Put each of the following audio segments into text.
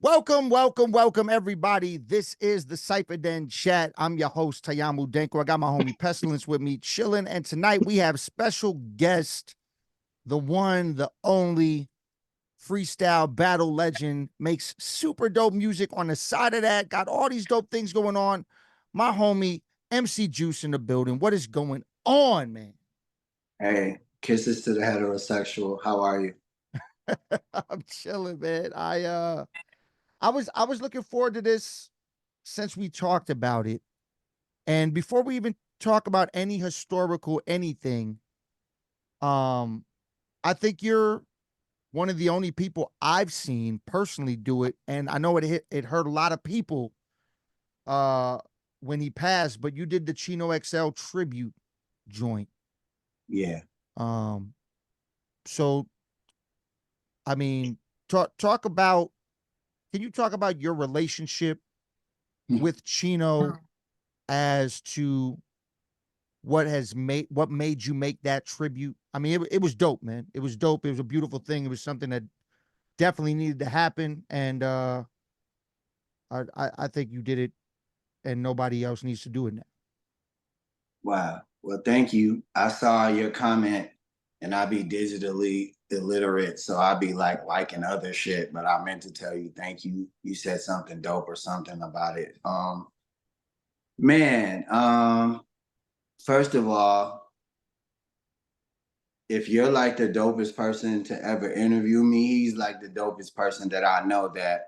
Welcome, everybody. This is the CyphaDen Chat. I'm your host, Taiyamo Denku. I got my homie Pestilence with me, chilling. And tonight we have special guest, the one, the only freestyle battle legend, makes super dope music on the side of that, got all these dope things going on. My homie, MC Juice in the building. What is going on, man? Hey, kisses to the heterosexual. How are you? I'm chilling, man. I was looking forward to this since we talked about it. And before we even talk about any historical anything, I think you're one of the only people I've seen personally do it. And I know it hurt a lot of people when he passed, but you did the Chino XL tribute joint. Yeah. Um, so I mean, talk about, can you talk about your relationship with Chino as to what made you make that tribute? I mean, it was dope, man. It was dope. It was a beautiful thing. It was something that definitely needed to happen. And I think you did it, and nobody else needs to do it now. Wow. Well, thank you. I saw your comment, and I be digitally illiterate, so I be like liking other shit, but I meant to tell you thank you. You said something dope or something about it. Man, first of all, if you're like the dopest person to ever interview me, he's like the dopest person that I know that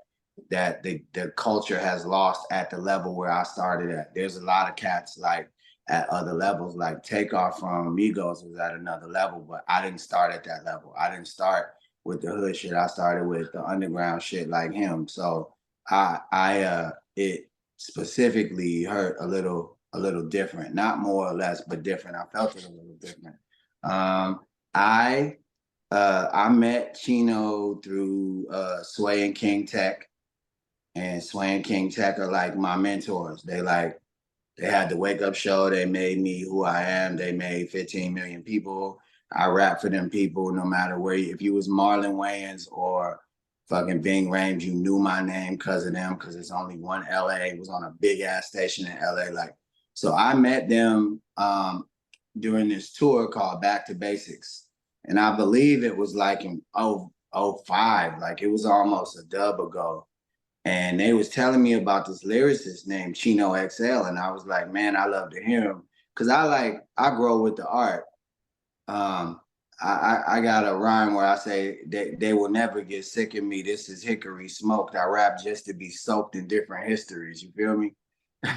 the culture has lost at the level where I started at. There's a lot of cats like at other levels, like Takeoff from Amigos was at another level, but I didn't start at that level. I didn't start with the hood shit. I started with the underground shit like him. So it specifically hurt a little different, not more or less, but different. I felt it a little different. I met Chino through Sway and King Tech, and Sway and King Tech are like my mentors. They had the Wake Up Show. They made me who I am. They made 15 million people. I rap for them people no matter where. If you was Marlon Wayans or fucking Bing Rames, you knew my name because of them, because it's only one LA. It was on a big ass station in LA. So I met them during this tour called Back to Basics. And I believe it was like in 05, like it was almost a dub ago. And they was telling me about this lyricist named Chino XL. And I was like, man, I love to hear him. Cause I grow with the art. I got a rhyme where I say they will never get sick of me. This is hickory smoked. I rap just to be soaked in different histories. You feel me?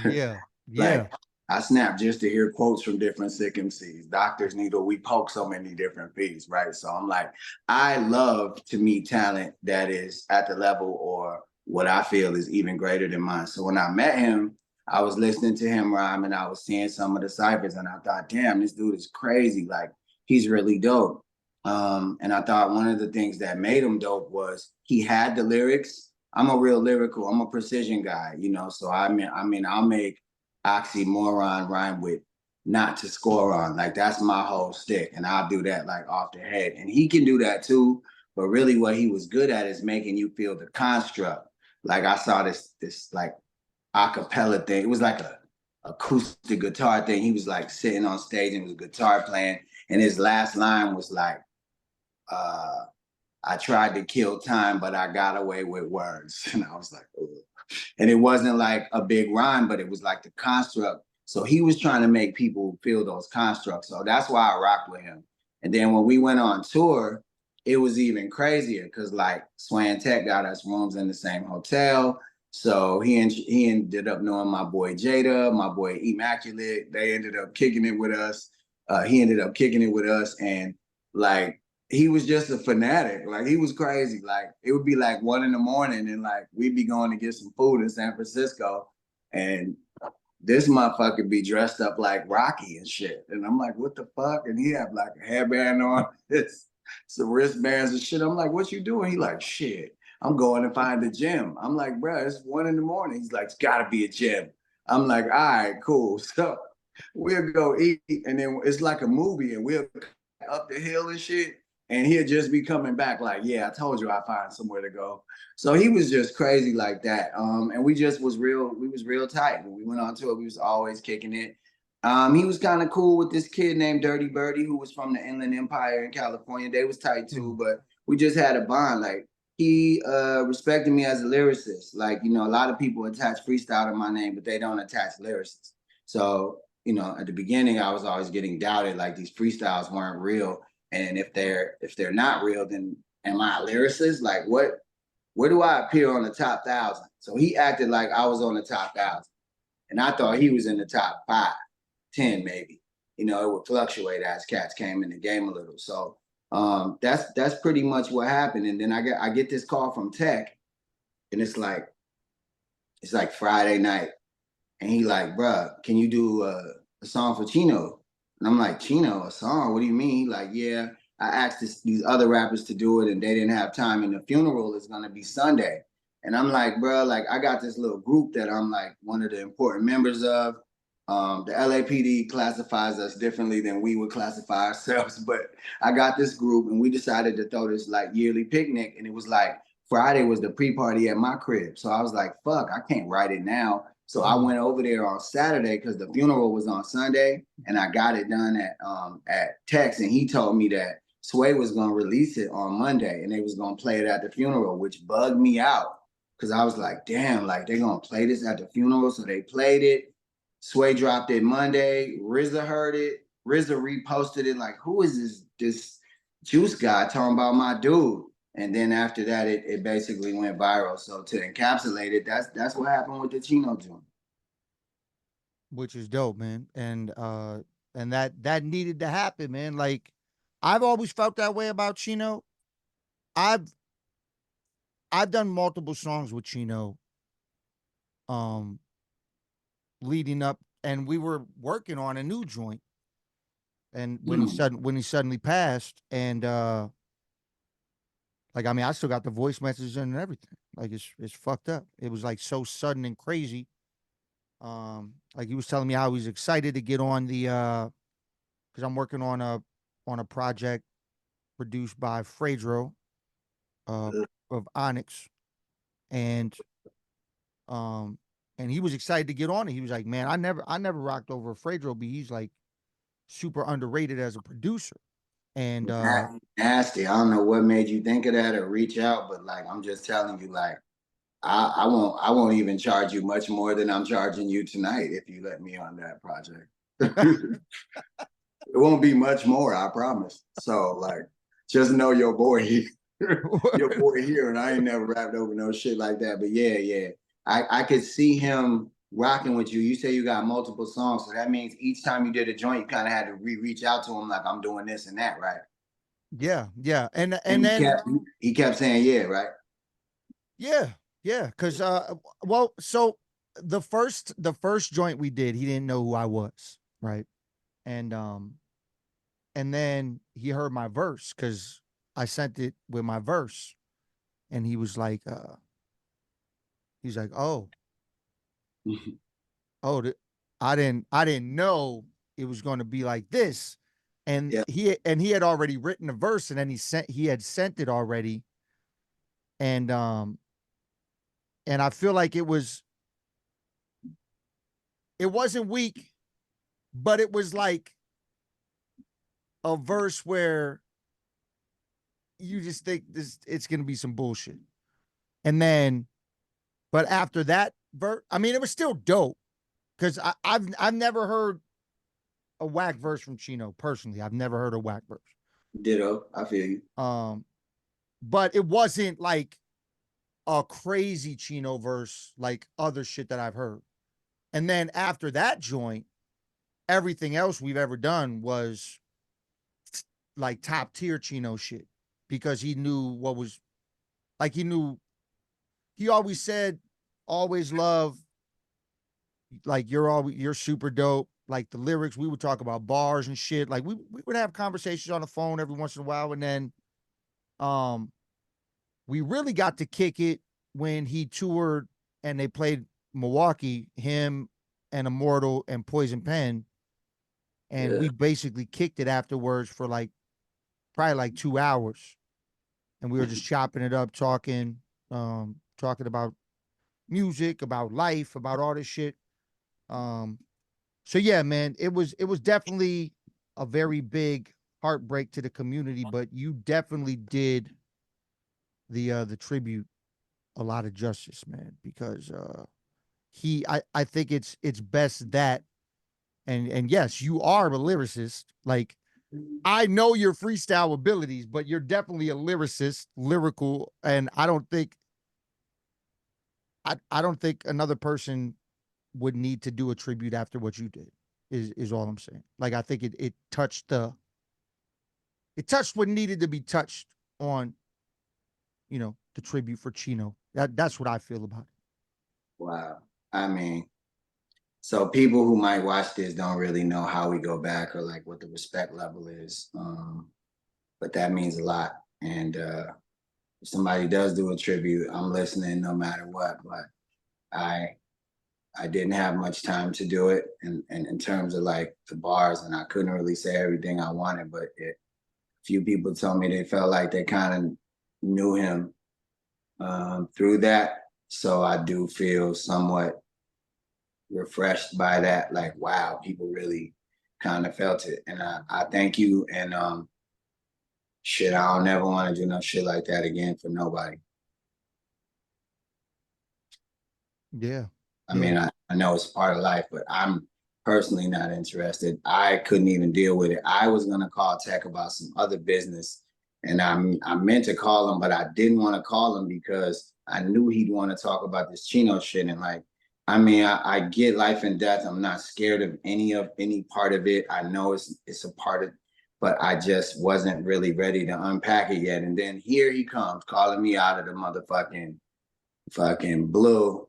Yeah. Like I snap just to hear quotes from different sick MCs. Doctors Needle, we poke so many different P's, right? So I'm like, I love to meet talent that is at the level or what I feel is even greater than mine. So when I met him, I was listening to him rhyme and I was seeing some of the ciphers and I thought, damn, this dude is crazy. Like he's really dope. And I thought one of the things that made him dope was he had the lyrics. I'm a precision guy, you know. So I mean, I'll make oxymoron rhyme with not to score on. Like that's my whole stick. And I'll do that like off the head. And he can do that too. But really what he was good at is making you feel the construct. Like I saw this like acapella thing. It was like a acoustic guitar thing. He was like sitting on stage and it was guitar playing. And his last line was like, I tried to kill time, but I got away with words. And I was like, ugh. And it wasn't like a big rhyme, but it was like the construct. So he was trying to make people feel those constructs. So that's why I rocked with him. And then when we went on tour, it was even crazier because like Swan Tech got us rooms in the same hotel. So he ended up knowing my boy Jada, my boy Immaculate. They ended up kicking it with us. He ended up kicking it with us. And like, he was just a fanatic. Like he was crazy. Like it would be like 1 a.m. and like we'd be going to get some food in San Francisco. And this motherfucker be dressed up like Rocky and shit. And I'm like, what the fuck? And he had like a hairband on, some wristbands and shit. I'm like, what you doing? He like, shit, I'm going to find a gym. I'm like, bro, it's 1 a.m. He's like, it's gotta be a gym. I'm like, all right, cool. So we'll go eat. And then it's like a movie and we'll up the hill and shit. And he'd just be coming back like, yeah, I told you I find somewhere to go. So he was just crazy like that. And we was real tight. When we went on tour, we was always kicking it. He was kind of cool with this kid named Dirty Birdie, who was from the Inland Empire in California. They was tight too, but we just had a bond. Like he respected me as a lyricist. Like, you know, a lot of people attach freestyle to my name, but they don't attach lyricist. So, you know, at the beginning, I was always getting doubted, like these freestyles weren't real. And if they're not real, then am I a lyricist? Like what? Where do I appear on the top 1,000? So he acted like I was on the top 1,000, and I thought he was in the top 5, 10 maybe. You know, it would fluctuate as cats came in the game a little. So that's pretty much what happened. And then I get this call from Tech, and it's like Friday night, and he like, bruh, can you do a song for Chino? And I'm like, Chino, a song? What do you mean? He like, yeah, I asked these other rappers to do it and they didn't have time. And the funeral is gonna be Sunday. And I'm like, bro, like I got this little group that I'm like one of the important members of. The LAPD classifies us differently than we would classify ourselves, but I got this group and we decided to throw this like yearly picnic. And it was like Friday was the pre-party at my crib. So I was like, fuck, I can't write it now. So I went over there on Saturday because the funeral was on Sunday, and I got it done at Tex, and he told me that Sway was gonna release it on Monday, and they was gonna play it at the funeral, which bugged me out because I was like, damn, like they're gonna play this at the funeral. So they played it. Sway dropped it Monday. RZA heard it. RZA reposted it. Like, who is this juice guy talking about my dude? And then after that, it basically went viral. So to encapsulate it, that's what happened with the Chino joint. Which is dope, man. And that needed to happen, man. Like I've always felt that way about Chino. I've I've done multiple songs with Chino um leading up, and we were working on a new joint, and when he suddenly passed, and like I mean I still got the voice messages and everything. Like it's fucked up. It was like so sudden and crazy. Like he was telling me how he's excited to get on the because I'm working on a project produced by Fredro uh of Onyx, and um and he was excited to get on it. He was like, "Man, I never rocked over a Fredro beat. He's like super underrated as a producer." And Nasty. I don't know what made you think of that or reach out, but like I'm just telling you, like I won't even charge you much more than I'm charging you tonight if you let me on that project. It won't be much more, I promise. So like just know your boy here. Your boy here, and I ain't never rapped over no shit like that. But yeah. I could see him rocking with you. You say you got multiple songs, so that means each time you did a joint, you kind of had to reach out to him like I'm doing this and that, right? yeah, And then he kept saying yeah, right? yeah, because well, so the first joint we did, he didn't know who I was, right? And and then he heard my verse because I sent it with my verse, and he's like, oh, I didn't know it was going to be like this, and Yeah. he had already written a verse, and then he had sent it already, and I feel like it wasn't weak, but it was like a verse where you just think this it's gonna be some bullshit. And then, but after that verse, I mean, it was still dope because I've never heard a whack verse from Chino personally. I've never heard a whack verse. Ditto. I feel you. But it wasn't like a crazy Chino verse like other shit that I've heard. And then after that joint, everything else we've ever done was like top tier Chino shit because he knew what was like he always said always love like you're super dope. Like the lyrics, we would talk about bars and shit. Like we would have conversations on the phone every once in a while, and then um we really got to kick it when he toured and they played Milwaukee, him and Immortal and Poison Pen, and Yeah. we basically kicked it afterwards for like probably like 2 hours, and we were just chopping it up, talking about music, about life, about all this shit. So yeah, man, it was definitely a very big heartbreak to the community, but you definitely did the tribute a lot of justice, man, because I think it's best that, and yes, you are a lyricist. Like, I know your freestyle abilities, but you're definitely a lyricist, lyrical, and I don't think another person would need to do a tribute after what you did. Is all I'm saying. Like, I think it touched what needed to be touched on, the tribute for Chino. That's what I feel about it. Wow. I mean, so people who might watch this don't really know how we go back or like what the respect level is. But that means a lot. And if somebody does do a tribute, I'm listening no matter what. But I didn't have much time to do it, and in terms of like the bars, and I couldn't really say everything I wanted. But few people told me they felt like they kind of knew him through that. So I do feel somewhat refreshed by that. Like, wow, people really kind of felt it, and I thank you. And shit, I don't never want to do no shit like that again for nobody. Yeah. I mean, I know it's part of life, but I'm personally not interested. I couldn't even deal with it. I was gonna call Tech about some other business, and I meant to call him, but I didn't want to call him because I knew he'd want to talk about this Chino shit. And like, I mean, I get life and death. I'm not scared of any part of it. I know it's a part of, but I just wasn't really ready to unpack it yet. And then here he comes calling me out of the motherfucking fucking blue,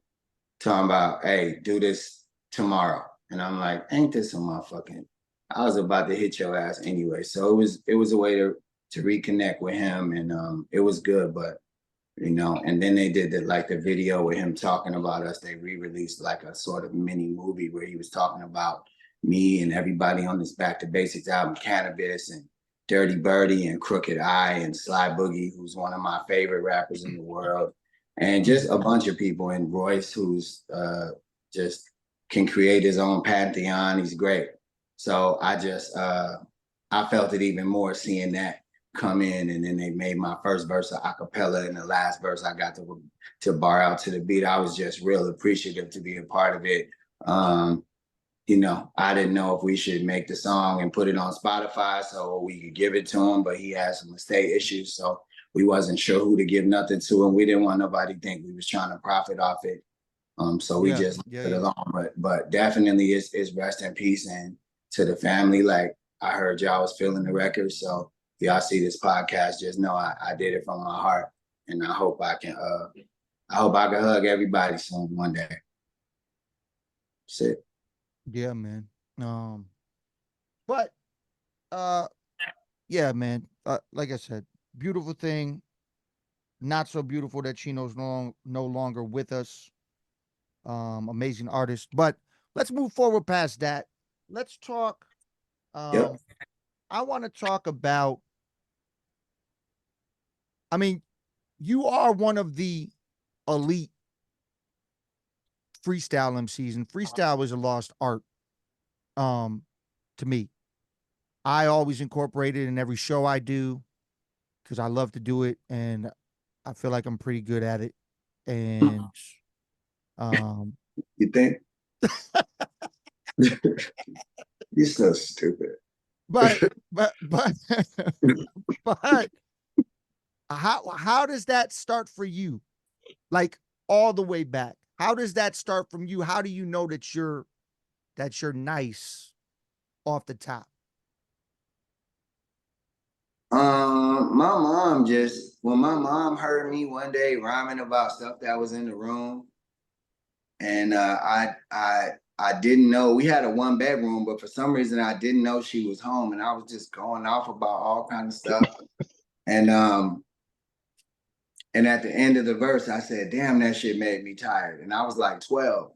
talking about, hey, do this tomorrow. And I'm like, ain't this a motherfucking, I was about to hit your ass anyway. So it was a way to reconnect with him, and it was good. But and then they did the video with him talking about us. They re-released like a sort of mini movie where he was talking about me and everybody on this Back to Basics album, Cannabis and Dirty Birdie and Crooked Eye and Sly Boogie, who's one of my favorite rappers in the world, and just a bunch of people. And Royce, who's just can create his own pantheon. He's great. So I just I felt it even more seeing that come in, and then they made my first verse a cappella, and the last verse I got to bar out to the beat. I was just real appreciative to be a part of it. I didn't know if we should make the song and put it on Spotify so we could give it to him, but he had some estate issues, so we wasn't sure who to give nothing to, and we didn't want nobody to think we was trying to profit off it. So we just put it along. But definitely it's rest in peace, and to the family. Like, I heard y'all was feeling the record, so if y'all see this podcast, just know I did it from my heart, and I hope I can hug everybody soon one day. That's it. Yeah, man. But yeah, man. Like I said, beautiful thing. Not so beautiful that Chino's no longer with us. Amazing artist. But let's move forward past that. Let's talk. Yep. I want to talk about. I mean, you are one of the elite freestyle MCs, and freestyle is a lost art. To me, I always incorporate it in every show I do because I love to do it, and I feel like I'm pretty good at it. And you think? You're so stupid. but but but how does that start for you? Like, all the way back. How does that start from you? How do you know that you're nice off the top? My mom just, when my mom heard me one day rhyming about stuff that was in the room, and I didn't know, we had a 1-bedroom, but for some reason I didn't know she was home, and I was just going off about all kinds of stuff. And at the end of the verse, I said, damn, that shit made me tired. And I was like 12.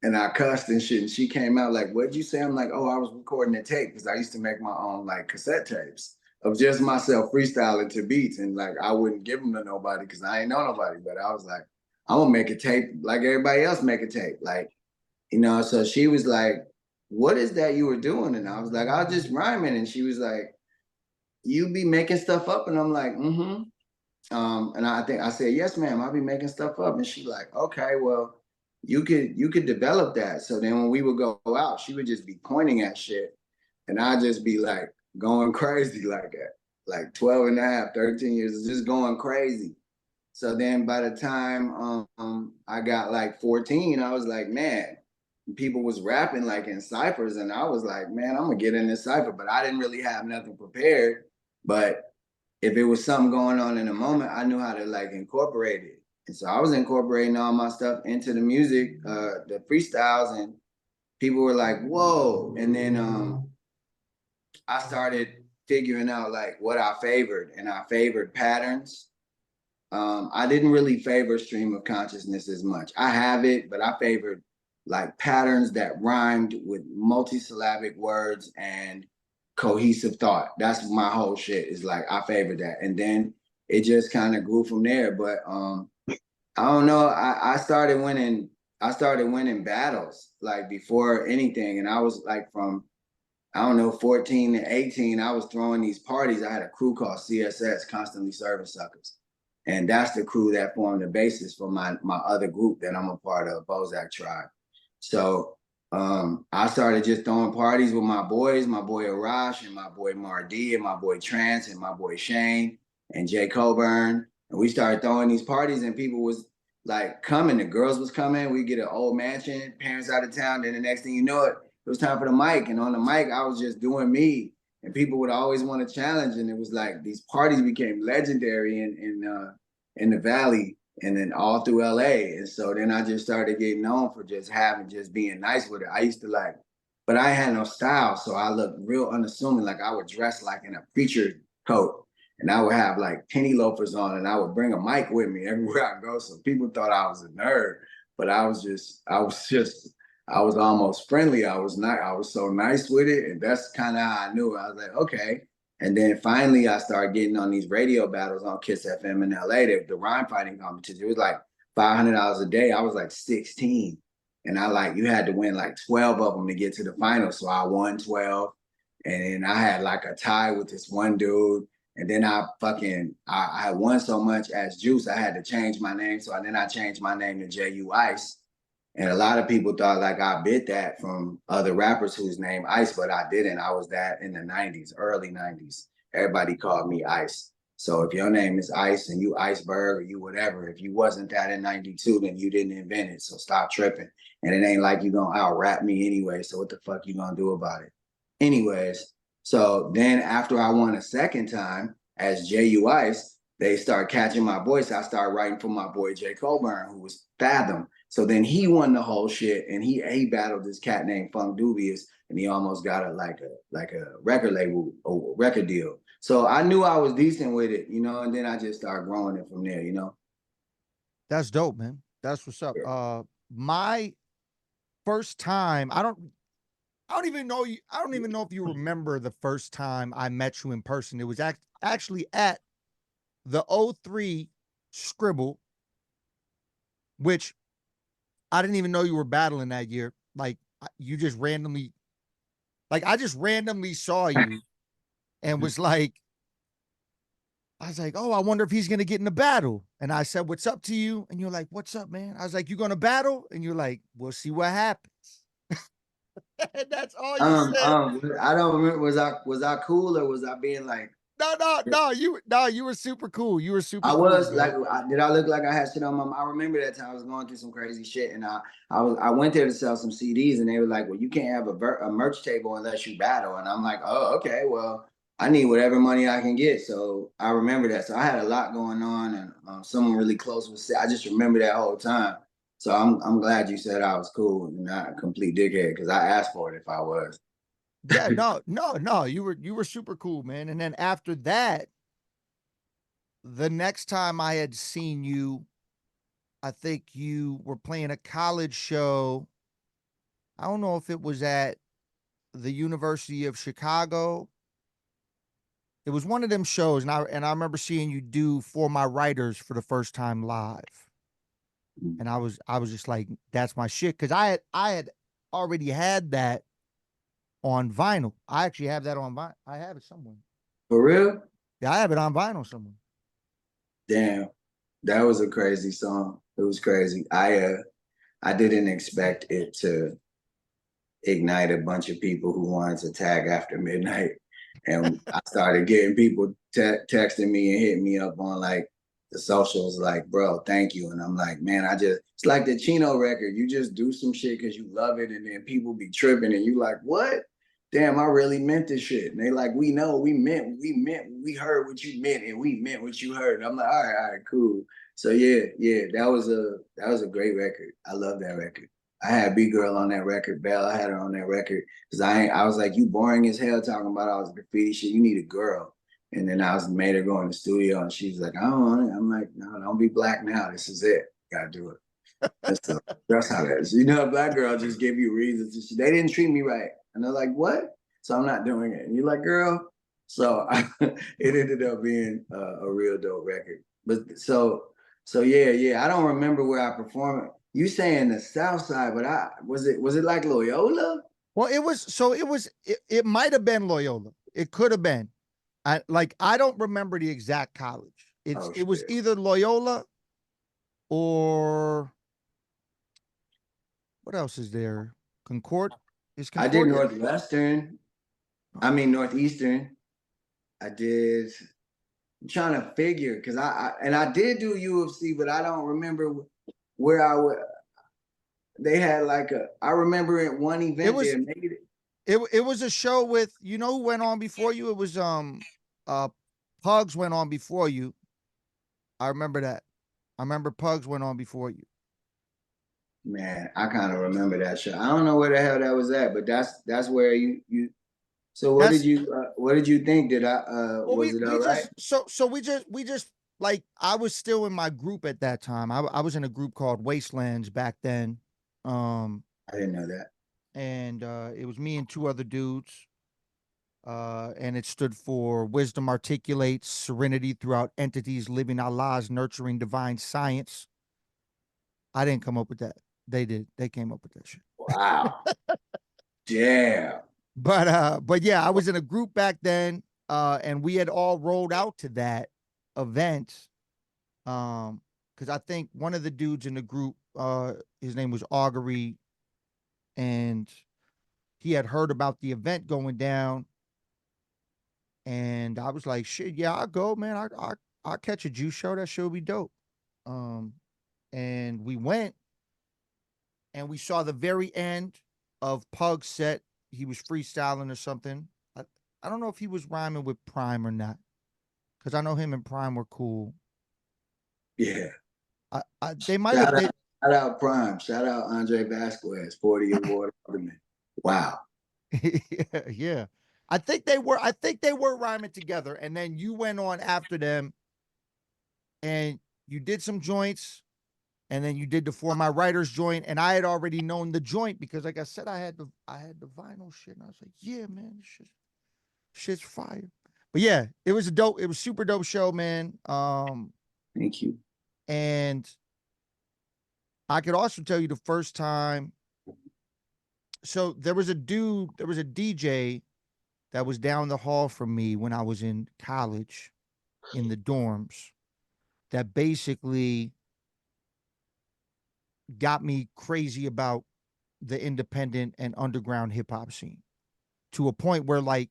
And I cussed and shit. And she came out like, what'd you say? I'm like, oh, I was recording a tape, because I used to make my own like cassette tapes. of just myself freestyling to beats, and like I wouldn't give them to nobody because I ain't know nobody. But I was like, I'm gonna make a tape like everybody else make a tape, like So she was like, "What is that you were doing?" And I was like, "I was just rhyming." And she was like, "You be making stuff up?" And I'm like, "Mm-hmm." And I think I said, "Yes, ma'am. I'll be making stuff up." And she like, "Okay, well, you could develop that." So then when we would go out, she would just be pointing at shit, and I'd just be like going crazy like that. Like 12 and a half, 13 years, just going crazy. So then by the time I got like 14, I was like, man, people was rapping like in ciphers, and I was like, man, I'm gonna get in this cipher, but I didn't really have nothing prepared. But if it was something going on in the moment, I knew how to like incorporate it. And so I was incorporating all my stuff into the music, the freestyles, and people were like, whoa. And then I started figuring out like what I favored, and I favored patterns. I didn't really favor stream of consciousness as much. I have it, but I favored like patterns that rhymed with multisyllabic words and cohesive thought. That's my whole shit. Is like I favored that, and then it just kind of grew from there. But I don't know. I started winning. I started winning battles like before anything, and I was like from I don't know 14 to 18. I was throwing these parties. I had a crew called CSS, Constantly Serving Suckers, and that's the crew that formed the basis for my other group that I'm a part of, Bozak Tribe. So I started just throwing parties with my boys, my boy Arash and my boy Mardi and my boy Trance and my boy Shane and Jay Coburn. And we started throwing these parties, and people was like coming. The girls was coming. We get an old mansion, parents out of town. Then the next thing you know it was time for the mic. And on the mic, I was just doing me. And people would always want to challenge. And it was like these parties became legendary in the Valley and then all through LA. And so then I just started getting known for just being nice with it. I used to like, but I had no style. So I looked real unassuming. Like I would dress like in a preacher coat, and I would have like penny loafers on, and I would bring a mic with me everywhere I go. So people thought I was a nerd, but I was almost friendly. I was so nice with it. And that's kind of how I knew it. I was like, okay. And then finally I started getting on these radio battles on Kiss FM in LA, the rhyme fighting competition. It was like $500 a day. I was like 16. And you had to win like 12 of them to get to the final. So I won 12. And then I had like a tie with this one dude. And then I had won so much as Juice, I had to change my name. So then I changed my name to J.U. Ice. And a lot of people thought like I bit that from other rappers whose name Ice, but I didn't. I was that in the 90s, early 90s. Everybody called me Ice. So if your name is Ice and you Iceberg or you whatever, if you wasn't that in 92, then you didn't invent it. So stop tripping. And it ain't like you gonna out rap me anyway. So what the fuck you gonna do about it? Anyways, so then after I won a second time as J.U. Ice, they start catching my voice. I started writing for my boy Jay Coburn, who was Fathom. So then he won the whole shit, and he battled this cat named Funk Dubious, and he almost got a record label, a record deal. So I knew I was decent with it, and then I just started growing it from there. That's dope, man. That's what's up. My first time, I don't even know you. I don't even know if you remember the first time I met you in person. It was actually at the '03 Scribble, which I didn't even know you were battling that year. Like you just randomly, like I just randomly saw you and was like, I was like, oh, I wonder if he's gonna get in a battle. And I said, what's up to you? And you're like, what's up, man? I was like, you gonna battle? And you're like, we'll see what happens. And that's all you said. I don't remember. Was I cool or was I being like? No, you were super cool. You were super I cool, was man. like, did I look like I had shit on my? I remember that time I was going through some crazy shit, and I went there to sell some CDs, and they were like, well, you can't have a merch table unless you battle, and I'm like, oh, okay, well, I need whatever money I can get. So I remember that. So I had a lot going on, and someone really close was. I just remember that whole time. So I'm glad you said I was cool and not a complete dickhead because I asked for it if I was. Yeah, no. You were super cool, man. And then after that, the next time I had seen you, I think you were playing a college show. I don't know if it was at the University of Chicago. It was one of them shows, and I remember seeing you do For My Writers for the first time live. And I was just like, that's my shit. Cause I had already had that on vinyl. I actually have that on vinyl. I have it somewhere. For real? Yeah, I have it on vinyl somewhere. Damn, that was a crazy song. It was crazy. I didn't expect it to ignite a bunch of people who wanted to tag after midnight. And I started getting people texting me and hitting me up on like the socials, like, bro, thank you. And I'm like, man, it's like the Chino record. You just do some shit because you love it. And then people be tripping and you like, what? Damn, I really meant this shit. And they like, we know, we heard what you meant and we meant what you heard. And I'm like, all right, cool. So yeah, that was a great record. I love that record. I had B Girl on that record, Belle. I had her on that record because I was like, you boring as hell talking about all this graffiti shit. You need a girl. And then made her go in the studio and she was like, I don't want it. I'm like, no, don't be black now. This is it. Gotta do it. That's how that is. You know, a black girl just give you reasons. They didn't treat me right. And they're like, what? So I'm not doing it. And you're like, girl. So it ended up being a real dope record. But so yeah. I don't remember where I performed. You saying the South Side, but was it like Loyola? Well, it might have been Loyola. It could have been. I don't remember the exact college. It was either Loyola or what else is there? Concord? Is I did Concordia? Northwestern. I mean Northeastern. I did. I'm trying to figure because I did do UFC, but I don't remember where I would. They had like I remember at one event they made it. It was a show with, you know who went on before you? It was Pugs went on before you. I remember that. I remember Pugs went on before you. Man, I kind of remember that show. I don't know where the hell that was at, but that's where you. So what did you think? Did was it all right? We just like, I was still in my group at that time. I was in a group called Wastelands back then. I didn't know that. And it was me and two other dudes. And it stood for Wisdom Articulates Serenity Throughout Entities Living Allah's Nurturing Divine Science. I didn't come up with that. They did. They came up with that shit. Wow. Yeah. But yeah, I was in a group back then, and we had all rolled out to that event. Because I think one of the dudes in the group, his name was Augury, and he had heard about the event going down. And I was like, shit, yeah, I'll go, man. I'll catch a juice show. That show will be dope. And we went and we saw the very end of Pug's set. He was freestyling or something. I don't know if he was rhyming with Prime or not, because I know him and Prime were cool. Yeah. They might have. Shout out Prime. Shout out Andre Vasquez, 40 award alderman. Wow. Yeah. I think they were rhyming together, and then you went on after them, and you did some joints, and then you did the For My Writers joint, and I had already known the joint because, like I said, I had the vinyl shit, and I was like, yeah, man, this shit's fire. But yeah, it was super dope show, man. Thank you. And I could also tell you the first time. So there was a DJ that was down the hall from me when I was in college in the dorms that basically got me crazy about the independent and underground hip hop scene, to a point where like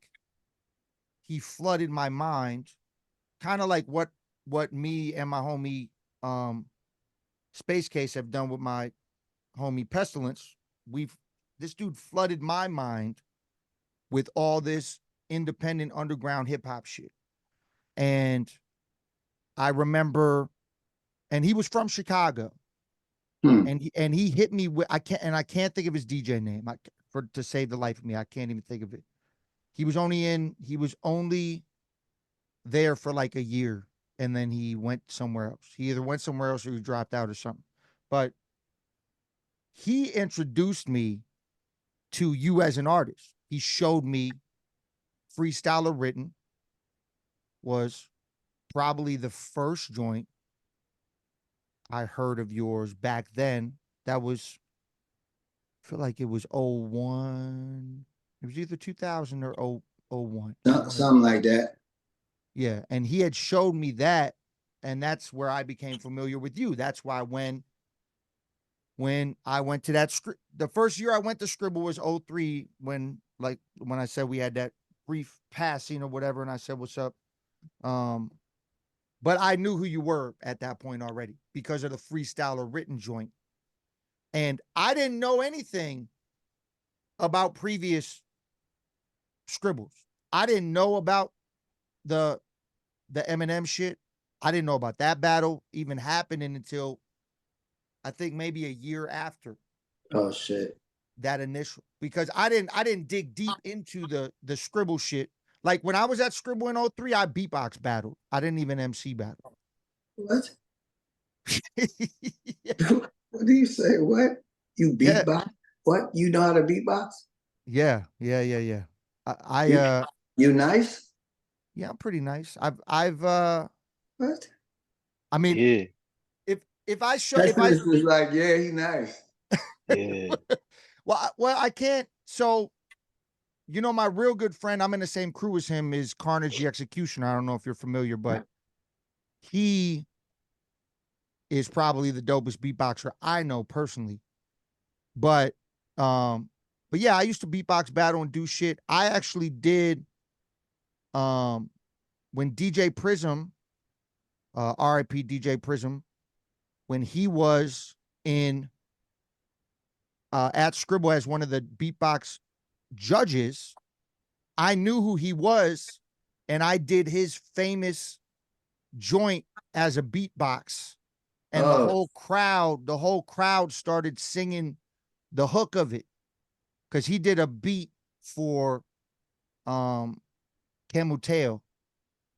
he flooded my mind, kind of like what me and my homie Space Case have done with my homie Pestilence. This dude flooded my mind with all this independent underground hip hop shit. And I remember, and he was from Chicago. And he hit me with, I can't think of his DJ name. To save the life of me, I can't even think of it. He was only there for like a year, and then he went somewhere else. He either went somewhere else or he dropped out or something. But he introduced me to you as an artist. He showed me Freestyler Written. was probably the first joint I heard of yours back then. That was, I feel like it was '01. It was either 2000 or '01. Something like that. Yeah, and he had showed me that, and that's where I became familiar with you. That's why when I went to that the first year I went to Scribble was '03, when I said we had that brief passing or whatever, and I said, "What's up?" Um, but I knew who you were at that point already because of the freestyle or written joint. And I didn't know anything about previous scribbles. I didn't know about the Eminem shit. I didn't know about that battle even happening until I think maybe a year after Oh shit. that initial, because I didn't dig deep into the scribble shit. Like when I was at Scribble in '03, I beatbox battled. I didn't even MC battle. What? Yeah. What do you say? What? You Yeah. beatbox? What? You know how to beatbox? Yeah. Yeah. I You, you nice? yeah, I'm pretty nice. I've What? I mean, Yeah, if I show if I Pestilence was like, yeah, he nice. yeah. well, I can't. So, my real good friend, I'm in the same crew as him, is Carnage the Executioner. I don't know if you're familiar, but he is probably the dopest beatboxer I know personally. But um but yeah, I used to beatbox battle and do shit. I actually did um when DJ Prism, RIP DJ Prism, when he was in at Scribble as one of the beatbox judges, I knew who he was, and I did his famous joint as a beatbox, and Oh, the whole crowd started singing the hook of it because he did a beat for um Camuteo,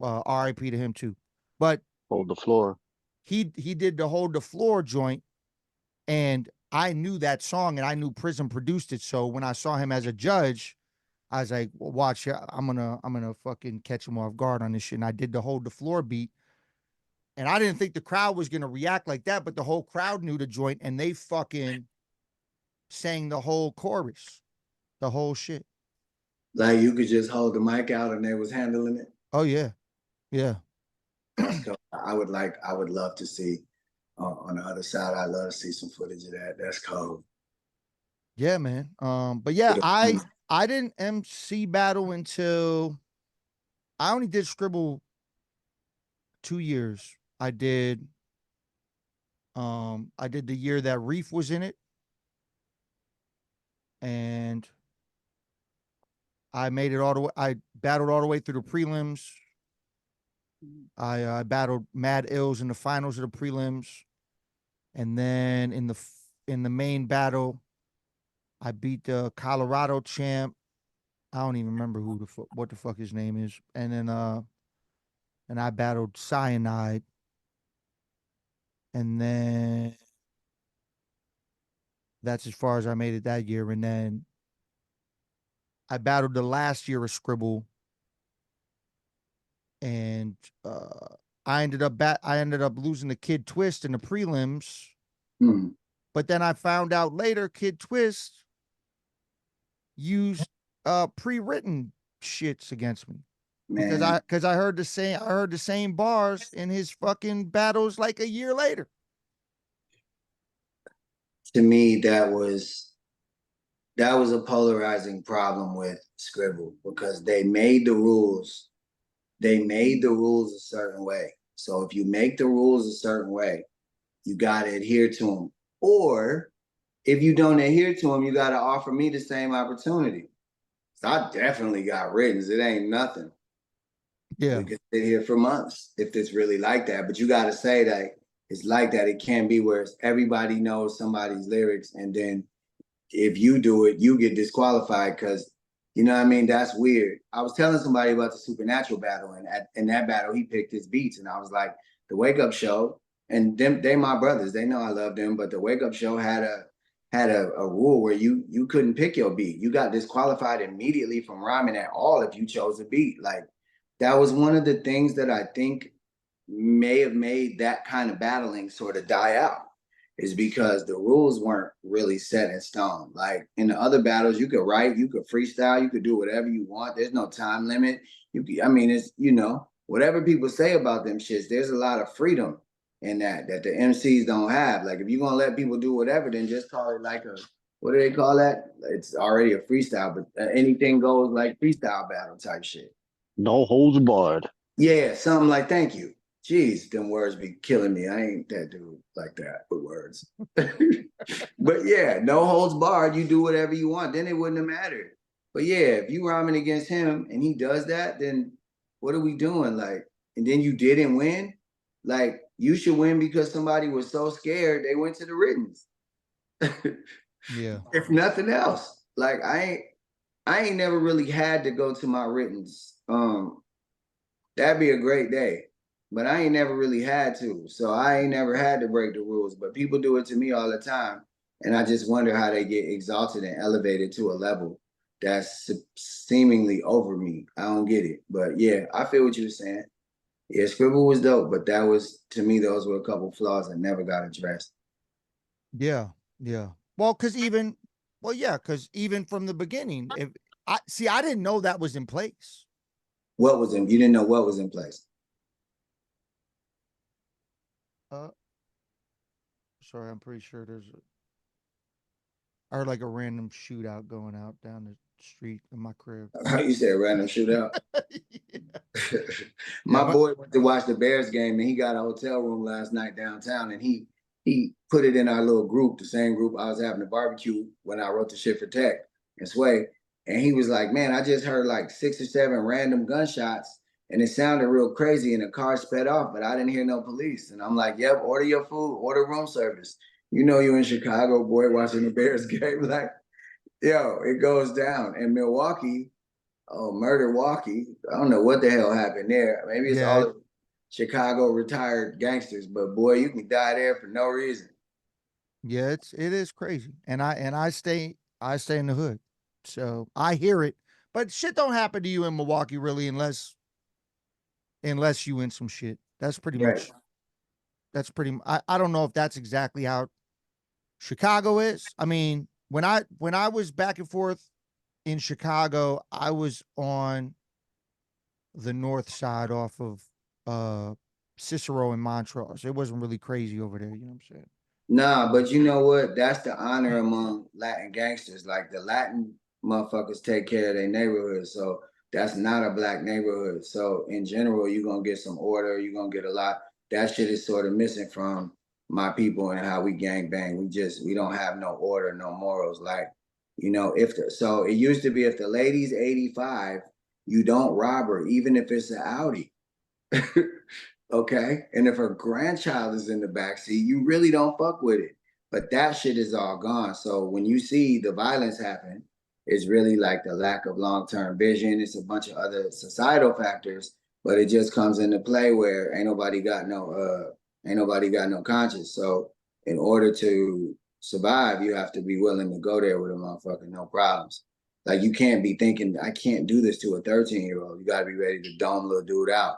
R.I.P. to him too. But Hold the floor. he did the Hold the Floor joint, and I knew that song, and I knew Prism produced it. So when I saw him as a judge, I was like, well, "Watch, I'm gonna fucking catch him off guard on this shit." And I did the Hold the Floor beat, and I didn't think the crowd was gonna react like that, but the whole crowd knew the joint, and they fucking sang the whole chorus, the whole shit. like you could just hold the mic out and they was handling it. Oh yeah, yeah. That's cool. I would love to see on the other side. I'd love to see some footage of that. That's cool. Yeah, man. But yeah, I didn't MC battle until I only did Scribble 2 years. I did the year that Reef was in it, and I made it all the way. I battled all the way through the prelims. I battled Mad Ills in the finals of the prelims, and then in the main battle, I beat the Colorado champ. I don't even remember what the fuck his name is, and I battled Cyanide, and then that's as far as I made it that year. And then I battled the last year of Scribble, and I ended up losing to Kid Twist in the prelims. Hmm. But then I found out later Kid Twist used pre-written shits against me. Man, Because I heard the same bars in his fucking battles like a year later. to me, that was a polarizing problem with Scribble because they made the rules. They made the rules a certain way. So if you make the rules a certain way, you got to adhere to them. Or if you don't adhere to them, you got to offer me the same opportunity. So I definitely got written. It ain't nothing. Yeah. We could sit here for months if it's really like that. But you got to say that it's like that. It can't be where everybody knows somebody's lyrics, and then if you do it, you get disqualified because you know what I mean. That's weird. I was telling somebody about the Supernatural battle, and in that battle, he picked his beats, and I was like, the Wake Up Show, and they my brothers. They know I love them, but the Wake Up Show had a rule where you couldn't pick your beat. You got disqualified immediately from rhyming at all if you chose a beat. Like that was one of the things that I think may have made that kind of battling sort of die out, is because the rules weren't really set in stone. Like in the other battles, you could write, you could freestyle, you could do whatever you want. There's no time limit. I mean, it's, whatever people say about them shits, there's a lot of freedom in that the MCs don't have. Like if you're gonna let people do whatever, then just call it like a, what do they call that? It's already a freestyle, but anything goes, like freestyle battle type shit. No holds barred. Yeah, something like, thank you. Jeez, them words be killing me. I ain't that dude like that with words. But yeah, no holds barred. You do whatever you want. Then it wouldn't have mattered. But yeah, if you rhyming against him and he does that, then what are we doing? Like, and then you didn't win. Like, you should win because somebody was so scared they went to the writtens. Yeah. If nothing else. Like, I ain't never really had to go to my writtens. That'd be a great day. But I ain't never really had to. So I ain't never had to break the rules. But people do it to me all the time. And I just wonder how they get exalted and elevated to a level that's seemingly over me. I don't get it. But yeah, I feel what you were saying. Yeah, Scribble was dope, but that was, to me, those were a couple flaws that never got addressed. Yeah. Yeah. Well, because even from the beginning, if I didn't know that was in place. You didn't know what was in place? Sorry, I'm pretty sure I heard like a random shootout going out down the street in my crib. You said random shootout? Yeah. My Yeah, boy went to watch the Bears game and he got a hotel room last night downtown, and he put it in our little group, the same group I was having a barbecue when I wrote the shit for Tech and Sway. And he was like, man, I just heard like 6 or 7 random gunshots and it sounded real crazy and the car sped off, but I didn't hear no police. And I'm like, yep, order your food, order room service. You know you in Chicago, boy, watching the Bears game. Like, yo, it goes down. In Milwaukee, Murder Walkie. I don't know what the hell happened there. Maybe it's all Chicago retired gangsters, but boy, you can die there for no reason. yeah, it is crazy. And I stay in the hood. So I hear it. But shit don't happen to you in Milwaukee really unless you in some shit. That's pretty much I don't know if that's exactly how Chicago is. I mean, when I was back and forth in Chicago, I was on the north side off of Cicero and Montrose. It wasn't really crazy over there, you know what I'm saying? Nah, but you know what? That's the honor among Latin gangsters. Like the Latin motherfuckers take care of their neighborhood. So that's not a black neighborhood. So in general, you're gonna get some order, you're gonna get a lot. That shit is sort of missing from my people and how we gang bang. We don't have no order, no morals. Like, so it used to be if the lady's 85, you don't rob her, even if it's an Audi. Okay. And if her grandchild is in the backseat, you really don't fuck with it. But that shit is all gone. So when you see the violence happen, it's really like the lack of long-term vision. It's a bunch of other societal factors, but it just comes into play where ain't nobody got no conscience. So in order to survive, you have to be willing to go there with a motherfucker, no problems. Like you can't be thinking, I can't do this to a 13-year-old. You gotta be ready to dome little dude out.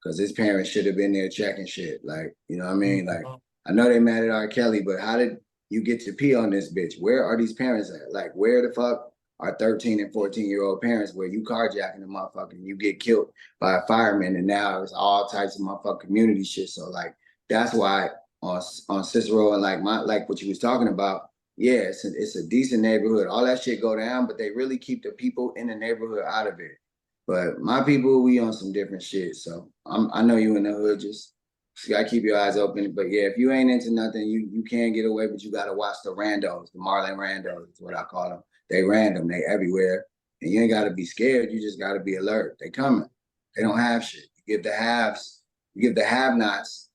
Because his parents should have been there checking shit. Like, you know what I mean? Like, I know they mad at R. Kelly, but how did you get to pee on this bitch? Where are these parents at? Like, where the fuck are 13 and 14-year-old parents where you carjacking a motherfucker and you get killed by a fireman, and now it's all types of motherfucking community shit. So like, that's why on Cicero and like what you was talking about, yeah, it's a decent neighborhood. All that shit go down, but they really keep the people in the neighborhood out of it. But my people, we on some different shit. So I know you in the hood, just you gotta keep your eyes open. But yeah, if you ain't into nothing, you can get away, but you gotta watch the randos, the Marlin randos is what I call them. They random, they everywhere. And you ain't gotta be scared, you just gotta be alert. They coming. They don't have shit. You give the have-nots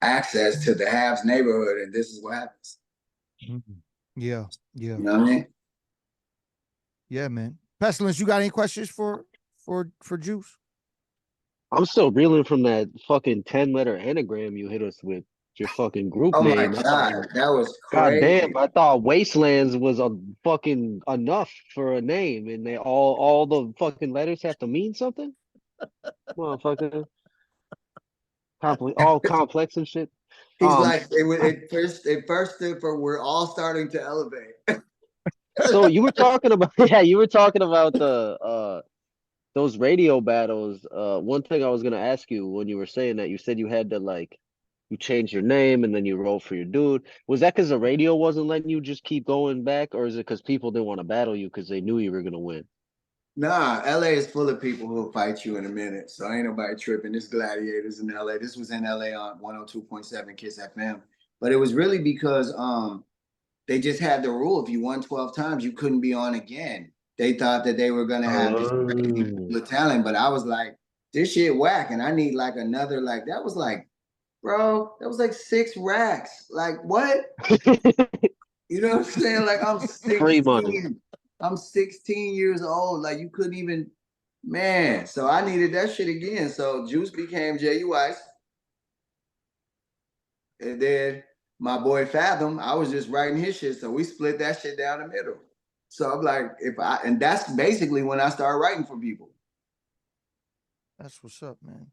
access to the haves neighborhood, and this is what happens. Yeah, yeah. You know what I mean? Yeah, man. Pestilence, you got any questions for Juice? I'm still reeling from that fucking 10-letter anagram you hit us with. Your fucking group Oh my name. God, that was God crazy. damn, I thought Wastelands was a fucking enough for a name, and they all the fucking letters have to mean something. Motherfucker. All complex and shit. He's Um, like, it first stood for we're all starting to elevate. so you were talking about yeah, you were talking about the those radio battles. One thing I was gonna ask you when you were saying that, you said you had to like you changed your name and then you wrote for your dude. Was that because the radio wasn't letting you just keep going back, or is it because people didn't want to battle you because they knew you were gonna win? Nah, LA is full of people who'll fight you in a minute. So ain't nobody tripping. This gladiators in LA. This was in LA on 102.7 Kiss FM. But it was really because they just had the rule. If you won 12 times, you couldn't be on again. They thought that they were gonna have this crazy Oh. pool of talent, but I was like, this shit whack. And I need like another, like that was like, bro, that was like 6 racks. Like what? You know what I'm saying? Like I'm Free money. 16. I'm 16 years old. Like you couldn't even, man. So I needed that shit again. So Juice became J.U. Ice. And then my boy Fathom, I was just writing his shit. So we split that shit down the middle. So I'm like, and that's basically when I started writing for people. That's what's up, man.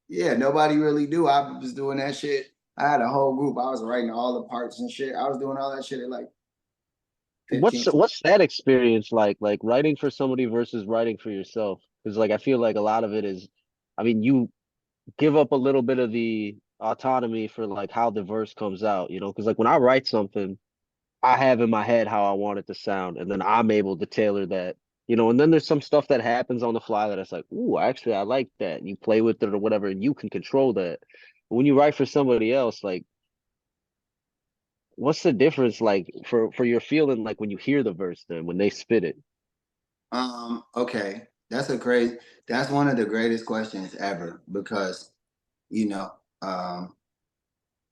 Yeah, nobody really do. I was doing that shit. I had a whole group. I was writing all the parts and shit. I was doing all that shit at like 15. What's that experience like writing for somebody versus writing for yourself? Because like I feel like a lot of it is, I mean, you give up a little bit of the autonomy for like how the verse comes out, you know? Because like when I write something, I have in my head how I want it to sound, and then I'm able to tailor that, you know. And then there's some stuff that happens on the fly that it's like, ooh, actually I like that. And you play with it or whatever, and you can control that. But when you write for somebody else, like what's the difference like for your feeling like when you hear the verse then when they spit it? Okay. That's one of the greatest questions ever because, you know, um,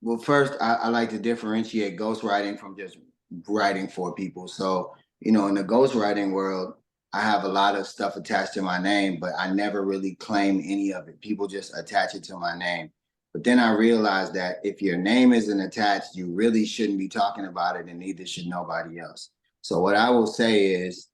well, first I like to differentiate ghostwriting from just writing for people. So, in the ghostwriting world, I have a lot of stuff attached to my name, but I never really claim any of it. People just attach it to my name. But then I realized that if your name isn't attached, you really shouldn't be talking about it, and neither should nobody else. So what I will say is,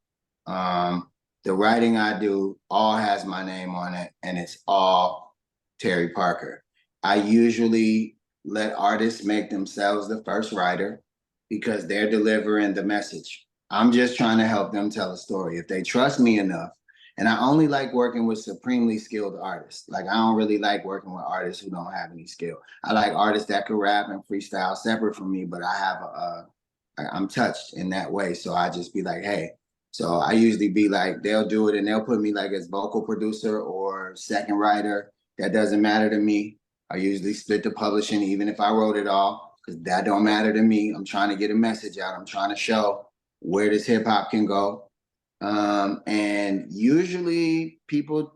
um, the writing I do all has my name on it, and it's all Terry Parker. I usually let artists make themselves the first writer because they're delivering the message. I'm just trying to help them tell a story. If they trust me enough, and I only like working with supremely skilled artists. Like I don't really like working with artists who don't have any skill. I like artists that could rap and freestyle separate from me, but I'm touched in that way. So I just be like, hey. So I usually be like, they'll do it and they'll put me like as vocal producer or second writer. That doesn't matter to me. I usually split the publishing, even if I wrote it all, because that don't matter to me. I'm trying to get a message out. I'm trying to show where this hip hop can go. And usually people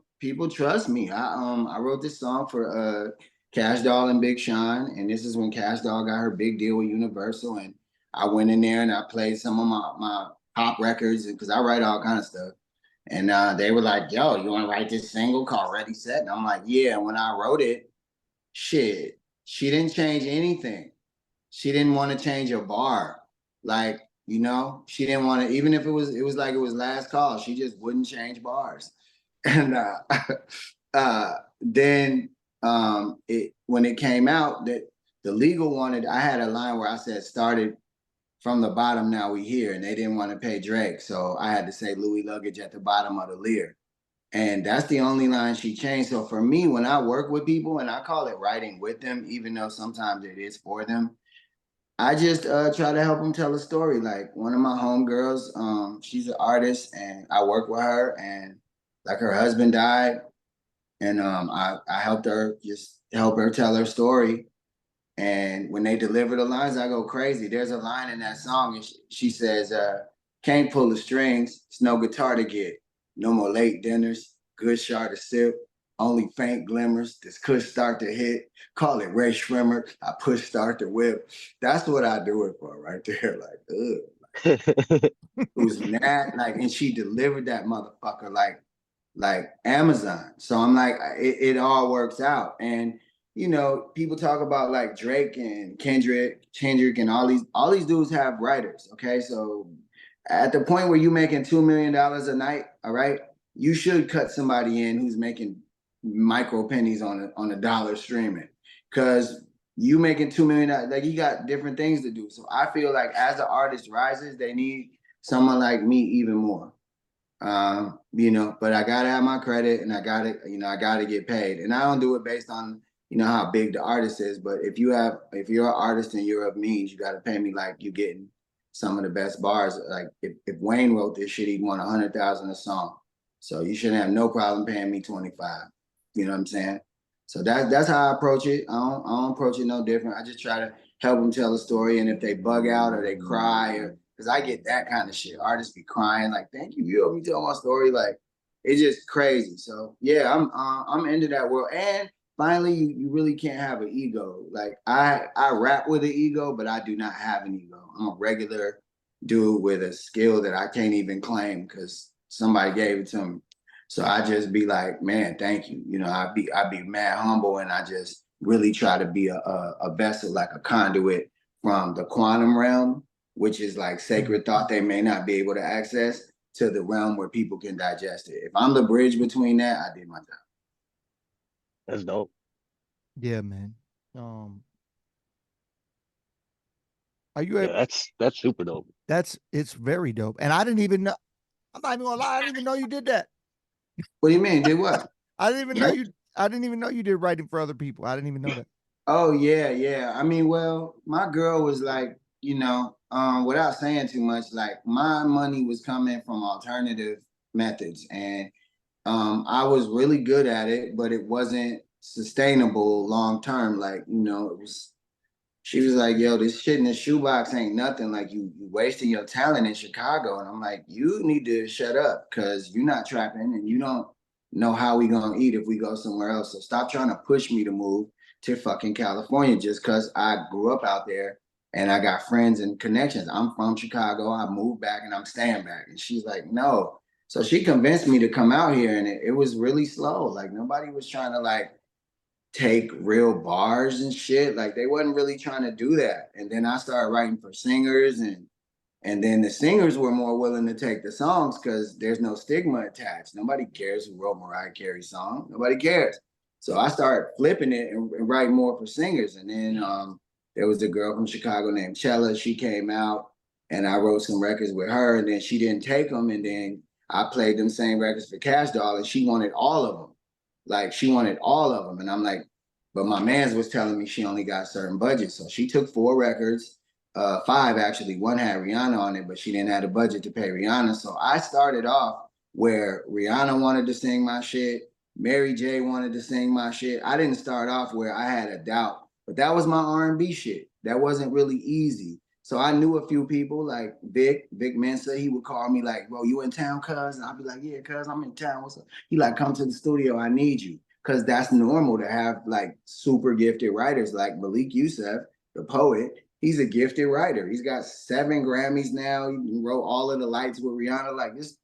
trust me. I wrote this song for Cash Doll and Big Sean, and this is when Cash Doll got her big deal with Universal, and I went in there and I played some of my pop records because I write all kind of stuff. And they were like, "Yo, you want to write this single called Ready Set?" And I'm like, "Yeah." And when I wrote it, shit, she didn't change anything. She didn't want to change a bar. Like, she didn't want to, even if it was like it was last call, she just wouldn't change bars. And then it when it came out that the legal wanted, I had a line where I said started from the bottom, now we here, and they didn't want to pay Drake. So I had to say Louis luggage at the bottom of the Lear. And that's the only line she changed. So for me, when I work with people, and I call it writing with them, even though sometimes it is for them, I just try to help them tell a story. Like one of my homegirls, she's an artist, and I work with her, and like her husband died, and I helped her just help her tell her story. And when they deliver the lines, I go crazy. There's a line in that song, and she says, "Can't pull the strings. It's no guitar to get. No more late dinners. Good shot to sip. Only faint glimmers. This could start to hit. Call it Ray Shrimmer. I push start to whip." That's what I do it for right there. Like, who's mad? Like, and she delivered that motherfucker like Amazon. So I'm like, it all works out. And people talk about like Drake and Kendrick, and all these dudes have writers. Okay, so at the point where you're making $2 million a night, all right, you should cut somebody in who's making micro pennies on a dollar streaming, because you making $2 million, like you got different things to do. So I feel like as the artist rises, they need someone like me even more. You know, but I gotta have my credit, and I gotta get paid. And I don't do it based on, how big the artist is. But if you're an artist and you're of means, you gotta pay me like you getting some of the best bars. Like if Wayne wrote this shit, he'd want 100,000 a song. So you shouldn't have no problem paying me 25. You know what I'm saying? So that's how I approach it. I don't approach it no different. I just try to help them tell a story. And if they bug out or they cry, or because I get that kind of shit. Artists be crying like, "Thank you, you helped me tell my story." Like, it's just crazy. So yeah, I'm into that world. And finally, you really can't have an ego. Like I rap with an ego, but I do not have an ego. I'm a regular dude with a skill that I can't even claim because somebody gave it to me. So I just be like, "Man, thank you." I be mad humble, and I just really try to be a vessel, like a conduit from the quantum realm, which is like sacred thought they may not be able to access, to the realm where people can digest it. If I'm the bridge between that, I did my job. That's dope. Yeah, man. Are you able? Yeah, that's super dope. It's very dope. And I didn't even know. I'm not even gonna lie. I didn't even know you did that. What do you mean? Did what? I didn't even know you. I didn't even know you did writing for other people. I didn't even know that. Oh yeah. I mean, well, my girl was like, without saying too much, like my money was coming from alternative methods, and I was really good at it, but it wasn't sustainable long term. Like, it was. She was like, "Yo, this shit in the shoebox ain't nothing. Like, you wasting your talent in Chicago." And I'm like, "You need to shut up, because you're not trapping, and you don't know how we gonna eat if we go somewhere else. So stop trying to push me to move to fucking California just because I grew up out there and I got friends and connections. I'm from Chicago. I moved back and I'm staying back." And she's like, "No." So she convinced me to come out here, and it was really slow. Like, nobody was trying to like take real bars and shit. Like, they wasn't really trying to do that. And then I started writing for singers, and then the singers were more willing to take the songs because there's no stigma attached. Nobody cares who wrote Mariah Carey's song. Nobody cares. So I started flipping it and writing more for singers. And then there was a girl from Chicago named Chella. She came out, and I wrote some records with her. And then she didn't take them. And then I played them same records for Cash Doll, and she wanted all of them. Like, she wanted all of them. And I'm like, but my man's was telling me she only got certain budgets. So she took 4 records, 5 actually. One had Rihanna on it, but she didn't have the budget to pay Rihanna. So I started off where Rihanna wanted to sing my shit, Mary J wanted to sing my shit. I didn't start off where I had a doubt, but that was my R&B shit. That wasn't really easy. So I knew a few people like Vic Mensa. He would call me like, "Bro, you in town, cuz?" And I'd be like, "Yeah, cuz, I'm in town. What's up?" He like, "Come to the studio. I need you." Because that's normal to have like super gifted writers like Malik Youssef, the poet. He's a gifted writer. He's got 7 Grammys now. He wrote All of the Lights with Rihanna. Like, it's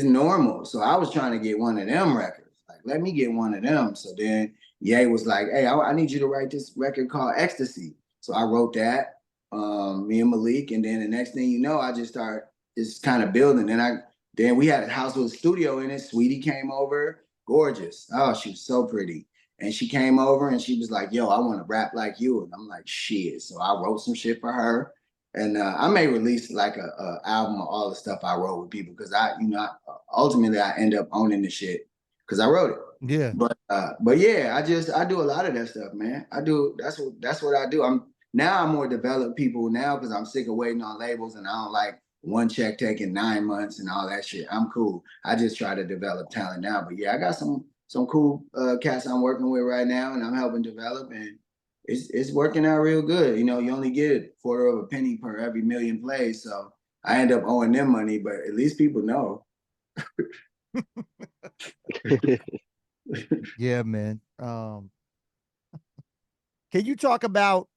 normal. So I was trying to get one of them records. Like, let me get one of them. So then Ye was like, "Hey, I need you to write this record called Ecstasy." So I wrote that, me and Malik. And then the next thing you know, I just start just kind of building. Then we had a house with a studio in it. Sweetie came over, gorgeous. Oh, she was so pretty. And she came over and she was like, "Yo, I want to rap like you." And I'm like, "Shit." So I wrote some shit for her. And I may release like a album of all the stuff I wrote with people, because ultimately I end up owning the shit because I wrote it. Yeah. But yeah, I do a lot of that stuff, man. That's what I do. I'm more developed people now because I'm sick of waiting on labels, and I don't like one check taking 9 months and all that shit. I'm cool. I just try to develop talent now. But yeah, I got some cool cats I'm working with right now, and I'm helping develop, and it's working out real good. You only get a quarter of a penny per every million plays, so I end up owing them money, but at least people know. Yeah, man. Can you talk about?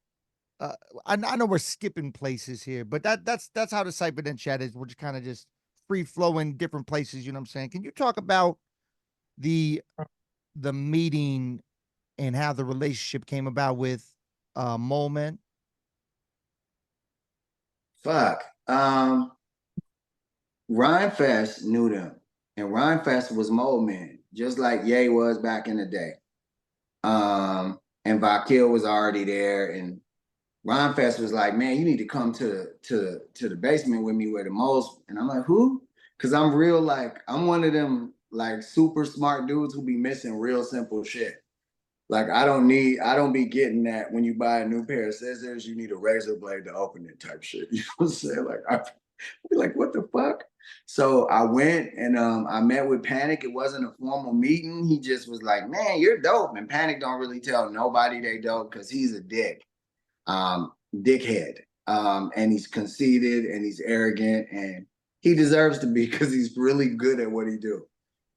I know we're skipping places here, but that's how the CyphaDen Chat is. We're just kind of just free flowing different places. You know what I'm saying? Can you talk about the the meeting and how the relationship came about with Mole Man? Fuck. Rhymefest knew them, and Rhymefest was Mole Man. just like Ye was back in the day. And Vakil was already there, and Ron Fest was like, man, you need to come to the basement with me where the most. And I'm like, who? Because I'm real, like, I'm one of them like super smart dudes who be missing real simple shit. Like I don't be getting that when you buy a new pair of scissors, you need a razor blade to open it type shit. You know what I'm saying? Like I be like, what the fuck? So I went and I met with Panic. It wasn't a formal meeting. He just was like, man, you're dope. And Panic don't really tell nobody they dope because he's a dickhead. And he's conceited and he's arrogant and he deserves to be because he's really good at what he do.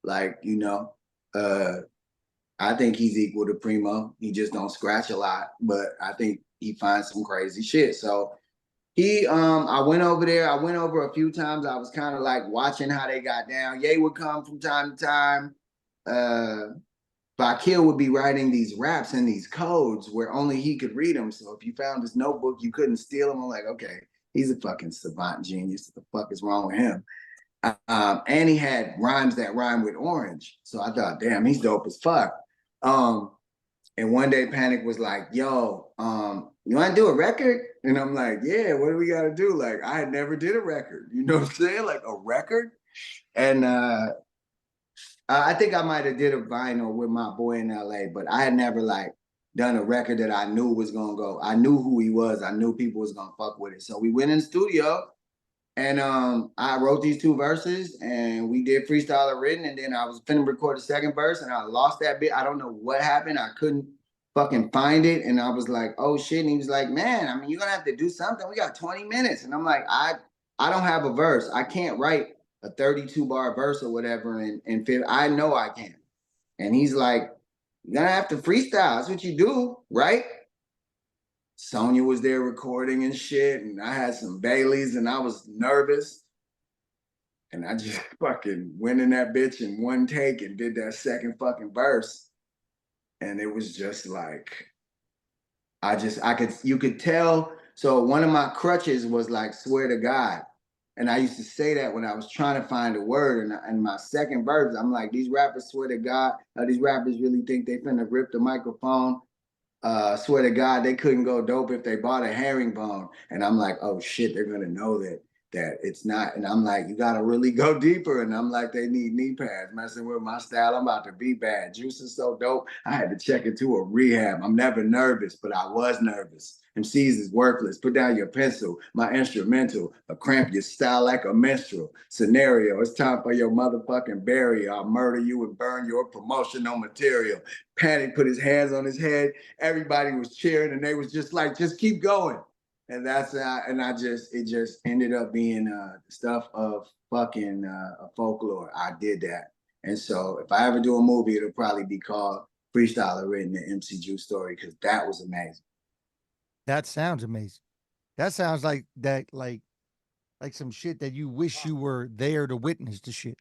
Like, you know, I think he's equal to Primo. He just don't scratch a lot, but I think he finds some crazy shit. So I went over there. I went over a few times. I was kind of like watching how they got down. Ye would come from time to time. Vakil would be writing these raps and these codes where only he could read them. So if you found his notebook, you couldn't steal them. I'm like, okay, he's a fucking savant genius. What the fuck is wrong with him? And he had rhymes that rhyme with orange. So I thought, damn, he's dope as fuck. And one day Panic was like, yo, you want to do a record? And I'm like, yeah, what do we got to do? Like, I had never did a record. You know what I'm saying? Like a record. And I think I might have did a vinyl with my boy in LA, but I had never like done a record that I knew was going to go. I knew who he was. I knew people was going to fuck with it. So we went in the studio and I wrote these 2 verses and we did freestyle written. And then I was finna record the second verse and I lost that bit. I don't know what happened. I couldn't fucking find it. And I was like, oh shit. And he was like, man, I mean, you're gonna have to do something. We got 20 minutes. And I'm like, I don't have a verse. I can't write a 32 bar verse or whatever. And I know I can. And he's like, you're gonna have to freestyle. That's what you do, right? Sonya was there recording and shit, and I had some Baileys, and I was nervous. And I just fucking went in that bitch in one take and did that second fucking verse. And it was just like, you could tell. So one of my crutches was like, swear to God. And I used to say that when I was trying to find a word. And my second verse, I'm like, these rappers swear to God, these rappers really think they finna rip the microphone. Swear to God, they couldn't go dope if they bought a herringbone. And I'm like, oh shit, they're gonna know that it's not. And I'm like, you gotta really go deeper. And I'm like, they need knee pads. Messing with my style, I'm about to be bad. Juice is so dope, I had to check into a rehab. I'm never nervous, but I was nervous. MCs is worthless. Put down your pencil. My instrumental. A cramp your style like a minstrel. Scenario. It's time for your motherfucking burial. I'll murder you and burn your promotional material. Panic put his hands on his head. Everybody was cheering and they was just like, just keep going. And it just ended up being stuff of fucking folklore. I did that. And so if I ever do a movie, it'll probably be called Freestyler Written, the MC Juice Story, because that was amazing. That sounds amazing. That sounds like like some shit that you wish you were there to witness the shit.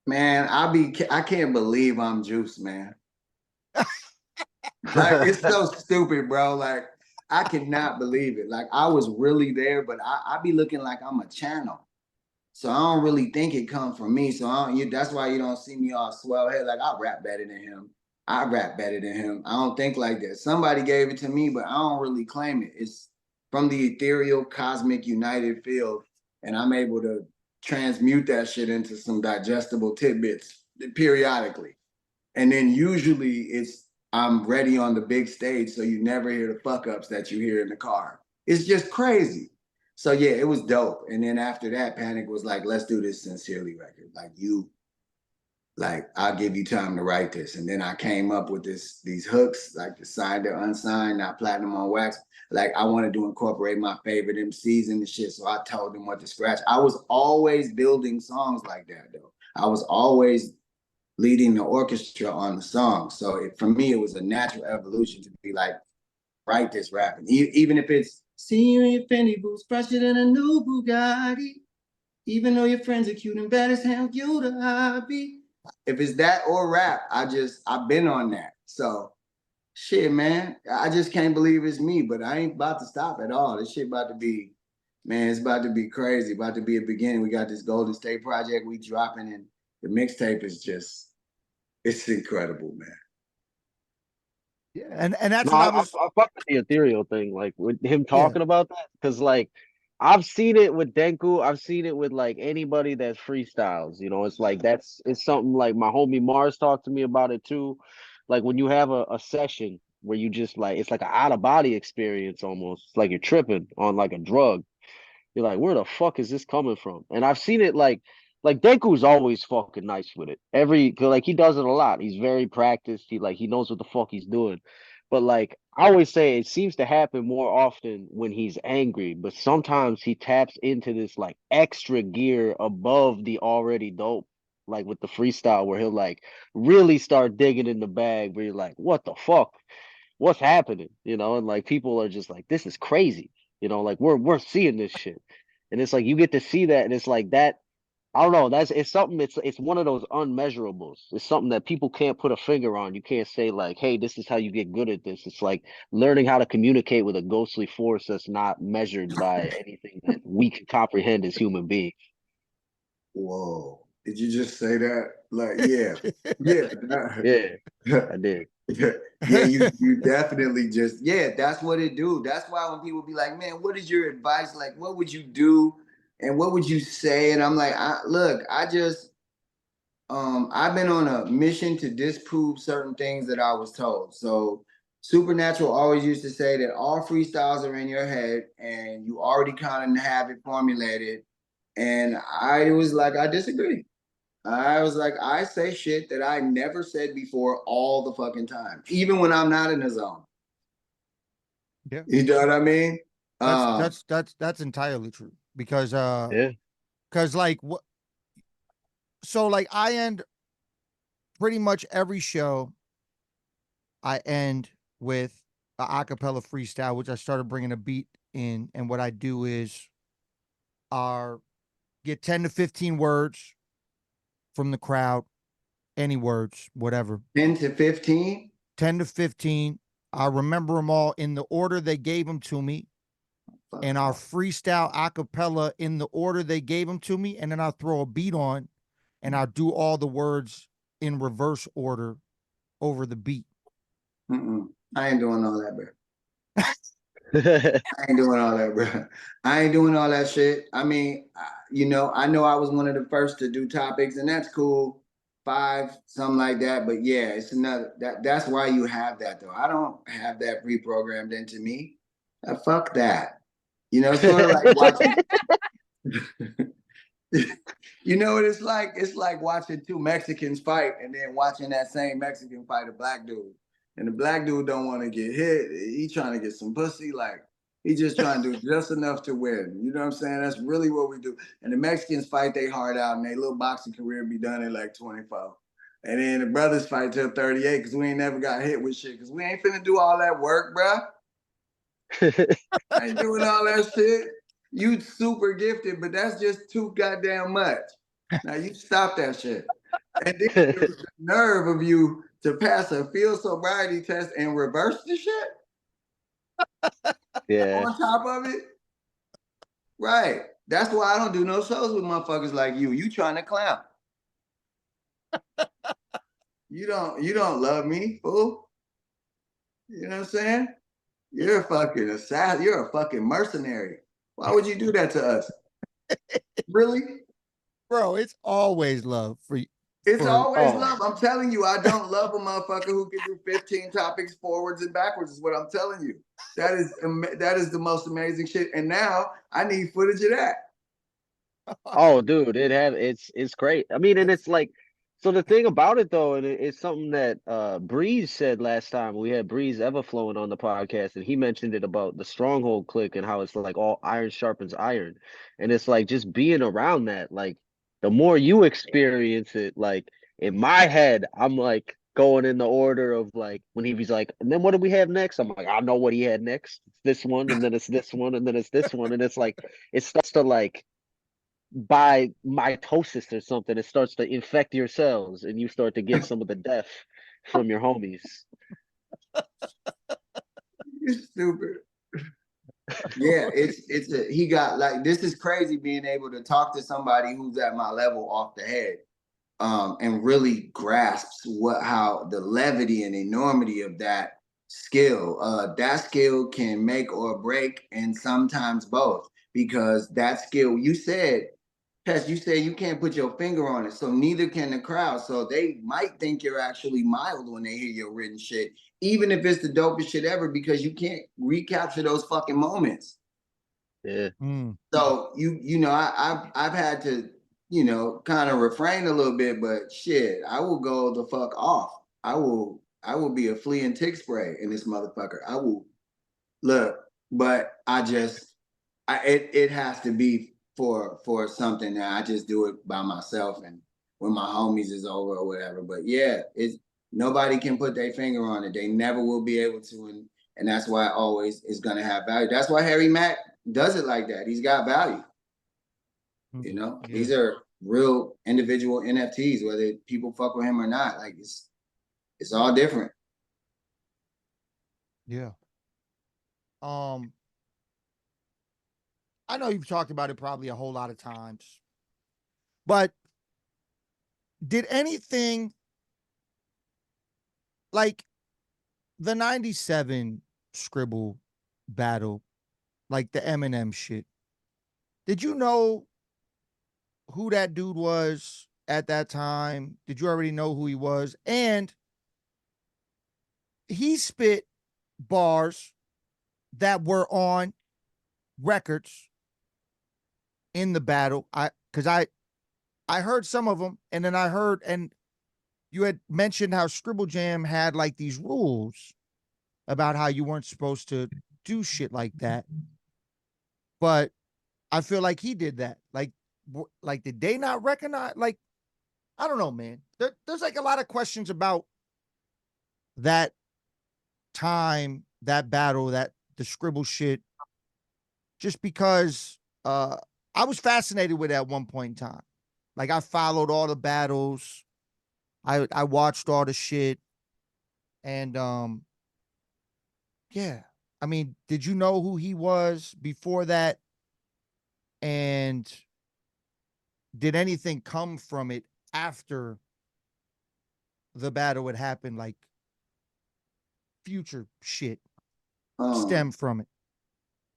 Man, I can't believe I'm Juice, man. Like it's so stupid, bro. Like I cannot believe it. Like I was really there, but I be looking like I'm a channel. So I don't really think it comes from me. So that's why you don't see me all swell head. Like I rap better than him. I rap better than him. I don't think like that. Somebody gave it to me, but I don't really claim it. It's from the ethereal, cosmic, united field. And I'm able to transmute that shit into some digestible tidbits periodically. And then usually I'm ready on the big stage, so you never hear the fuck ups that you hear in the car. It's just crazy. So yeah, it was dope. And then after that, Panic was like, let's do this Sincerely record. Like I'll give you time to write this. And then I came up with these hooks, like the signed or unsigned, not platinum on wax. Like I wanted to incorporate my favorite MCs in the shit. So I told them what to scratch. I was always building songs like that though. I was always leading the orchestra on the song. So for me, it was a natural evolution to be like, write this rap. And even if it's, see you in your Fendi boots, fresher than a new Bugatti. Even though your friends are cute and bad as hell, you the hobby. If it's that or rap, I've been on that. So shit, man, I just can't believe it's me, but I ain't about to stop at all. This shit about to be, man, it's about to be crazy, about to be a beginning. We got this Golden State project we dropping, and the mixtape is just, It's incredible, man. Yeah, and that's No, what I I was. fuck with the ethereal thing, like with him Yeah, talking about that, because like I've seen it with Denku, I've seen it with like anybody that's freestyles. You know, it's like it's something like my homie Mars talked to me about it too. Like when you have a session where you just like it's like an out of body experience almost. It's like you're tripping on like a drug. You're like, where the fuck is this coming from? And I've seen it like Denku's always fucking nice with it. Like he does it a lot. He's very practiced. He knows what the fuck he's doing. But like I always say, it seems to happen more often when he's angry. But sometimes he taps into this like extra gear above the already dope, like with the freestyle, where he'll like really start digging in the bag. Where you're like, what the fuck? What's happening? You know, and like people are just like, this is crazy. You know, like we're seeing this shit. And it's like you get to see that, and it's like that. I don't know. It's something. It's one of those unmeasurables. It's something that people can't put a finger on. You can't say like, "Hey, this is how you get good at this." It's like learning how to communicate with a ghostly force that's not measured by anything that we can comprehend as human beings. Whoa. Did you just say that? Like, yeah. Yeah. Yeah, that- I did. yeah, you definitely just, yeah, that's what it do. That's why when people be like, man, what is your advice? Like, what would you do? And what would you say? And I'm like, look, I've been on a mission to disprove certain things that I was told. So Supernatural always used to say that all freestyles are in your head and you already kind of have it formulated. And I was like, I disagree. I was like, I say shit that I never said before all the fucking time, even when I'm not in the zone. yeah. You know what I mean? That's Um, that's that's that's entirely true because Yeah. like what so like I end pretty much every show I end with a acapella freestyle, which I started bringing a beat in, and what I do is get 10 to 15 words from the crowd, any words, whatever. 10 to 15. 10 to 15. I remember them all in the order they gave them to me, and our freestyle acapella in the order they gave them to me, and then I'll throw a beat on, and I'll do all the words in reverse order over the beat. I ain't doing all that, bro. I ain't doing all that, bro. I ain't doing all that shit. I mean, I know I was one of the first to do topics, and that's cool. 5, something like that. But yeah, it's another that's why you have that though. I don't have that pre-programmed into me. Fuck that. It's sort of like watching. You know what it's like? It's like watching 2 Mexicans fight and then watching that same Mexican fight a black dude. And the black dude don't want to get hit. He trying to get some pussy. Like he just trying to do just enough to win. You know what I'm saying? That's really what we do. And the Mexicans fight they heart out and their little boxing career be done in like 24. And then the brothers fight till 38 because we ain't never got hit with shit. Because we ain't finna do all that work, bruh. I ain't doing all that shit. You super gifted, but that's just too goddamn much. Now you stop that shit. And then the nerve of you to pass a field sobriety test and reverse the shit Yeah. on top of it. Right. That's why I don't do no shows with motherfuckers like you. You trying to clown. You don't love me, fool. You know what I'm saying? You're a fucking assassin. You're a fucking mercenary. Why would you do that to us? Really? Bro, it's always love for you. It's always Oh, love. I'm telling you, I don't love a motherfucker who can do 15 topics forwards and backwards. Is what I'm telling you. That is the most amazing shit. And now I need footage of that. oh, dude, it's great. I mean, and it's like, so the thing about it though, and it's something that Breeze said last time we had Breeze Everflowing on the podcast, and he mentioned it about the Stronghold click and how it's like all iron sharpens iron, and it's like just being around that, like the more you experience it, like in my head, I'm like going in the order of like when he was like, and then what do we have next? I'm like, I know what he had next. It's this one, and then it's this one, and then it's this one, and it's like it starts to like by mitosis or something, it starts to infect your cells and you start to get some of the death from your homies. You stupid. Yeah, he got like this is crazy being able to talk to somebody who's at my level off the head. and really grasps how the levity and enormity of that skill. That skill can make or break, and sometimes both, because that skill, you said, Pest, you said you can't put your finger on it, so neither can the crowd. So they might think you're actually mild when they hear your written shit, even if it's the dopest shit ever, because you can't recapture those fucking moments. Yeah. So you know, I've had to, you know, kind of refrain a little bit, but shit, I will go the fuck off. I will be a flea and tick spray in this motherfucker. I will look, but it has to be for something that I just do it by myself and when my homies is over or whatever. But yeah, it's nobody can put their finger on it. They never will be able to, and that's why it always is gonna have value. That's why Harry Mack does it like that. He's got value. You know, these are real individual NFTs, whether people fuck with him or not. Like it's all different. Yeah. I know you've talked about it probably a whole lot of times, but did anything like the 97 Scribble battle, like the Eminem shit, did you know who that dude was at that time? Did you already know who he was? And he spit bars that were on records in the battle. I heard some of them, and then I heard, and you had mentioned how Scribble Jam had like these rules about how you weren't supposed to do shit like that. But I feel like he did that. Like did they not recognize? Like, I don't know, man. There's like a lot of questions about that time, that battle, that the Scribble shit, just because I was fascinated with it at one point in time. Like I followed all the battles. I watched all the shit. And yeah. I mean, did you know who he was before that? And did anything come from it after the battle had happened? Like future shit stem from it?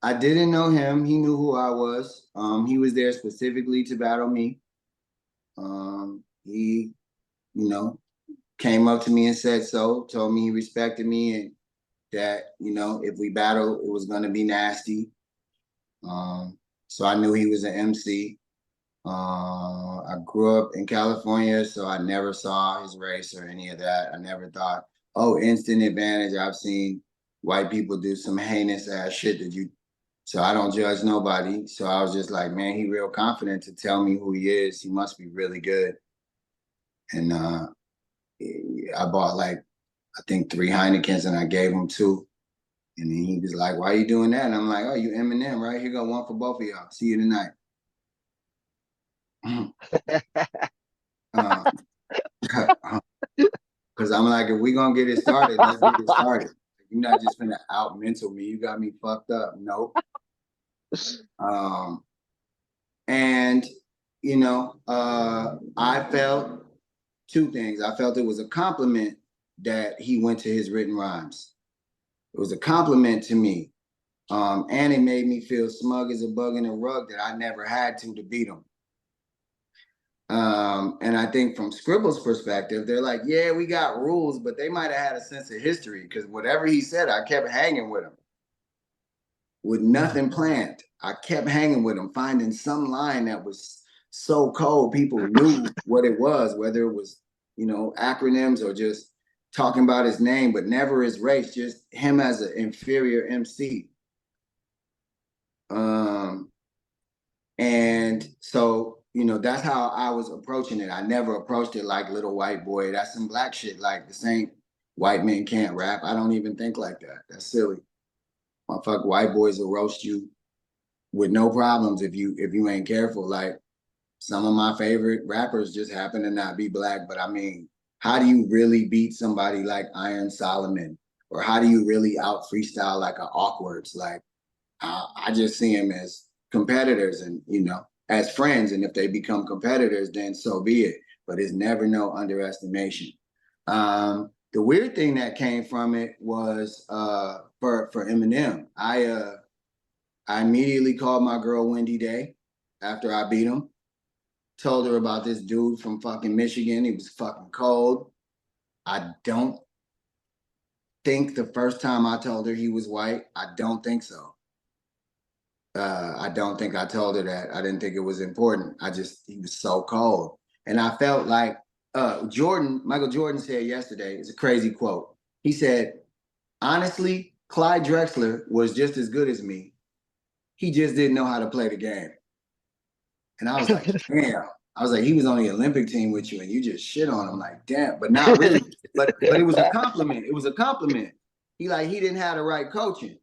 I didn't know him. He knew who I was. He was there specifically to battle me. He, you know, came up to me and said so, told me he respected me and that, you know, if we battle, it was gonna be nasty. So I knew he was an MC. I grew up in California, so I never saw his race or any of that. I never thought, oh, instant advantage. I've seen white people do some heinous ass shit so I don't judge nobody. So I was just like, man, he real confident to tell me who he is. He must be really good. And I bought like, I think 3 Heinekens and I gave him 2. And then he was like, why are you doing that? And I'm like, oh, you Eminem, right? Here go 1 for both of y'all. See you tonight. Because I'm like, if we gonna get it started, let's get it started. You're not just gonna out mental me. You got me fucked up. Nope. And you know, I felt 2 things. I felt it was a compliment that he went to his written rhymes. It was a compliment to me. And it made me feel smug as a bug in a rug that I never had to beat him. And I think from Scribble's perspective, they're like, yeah, we got rules, but they might have had a sense of history because whatever he said, I kept hanging with him with nothing planned. I kept hanging with him, finding some line that was so cold. People knew what it was, whether it was, you know, acronyms or just talking about his name, but never his race, just him as an inferior MC. And so, you know, that's how I was approaching it. I never approached it like little white boy. That's some black shit. Like this ain't white men can't rap. I don't even think like that. That's silly. Motherfucker, white boys will roast you with no problems if you ain't careful. Like some of my favorite rappers just happen to not be black. But I mean, how do you really beat somebody like Iron Solomon? Or how do you really out freestyle like an Awkwards? Like I just see him as competitors and, you know, as friends. And if they become competitors, then so be it. but it's never no underestimation. The weird thing that came from it was for Eminem. I immediately called my girl Wendy Day after I beat him. Told her about this dude from fucking Michigan. He was fucking cold. I don't think the first time I told her he was white. I don't think so. I don't think I told her that. I didn't think it was important. He was so cold. And I felt like Michael Jordan said yesterday, it's a crazy quote. He said, honestly, Clyde Drexler was just as good as me. He just didn't know how to play the game. And I was like, damn. I was like, he was on the Olympic team with you and you just shit on him. Like, damn, but not really. But it was a compliment. It was a compliment. He didn't have the right coaching.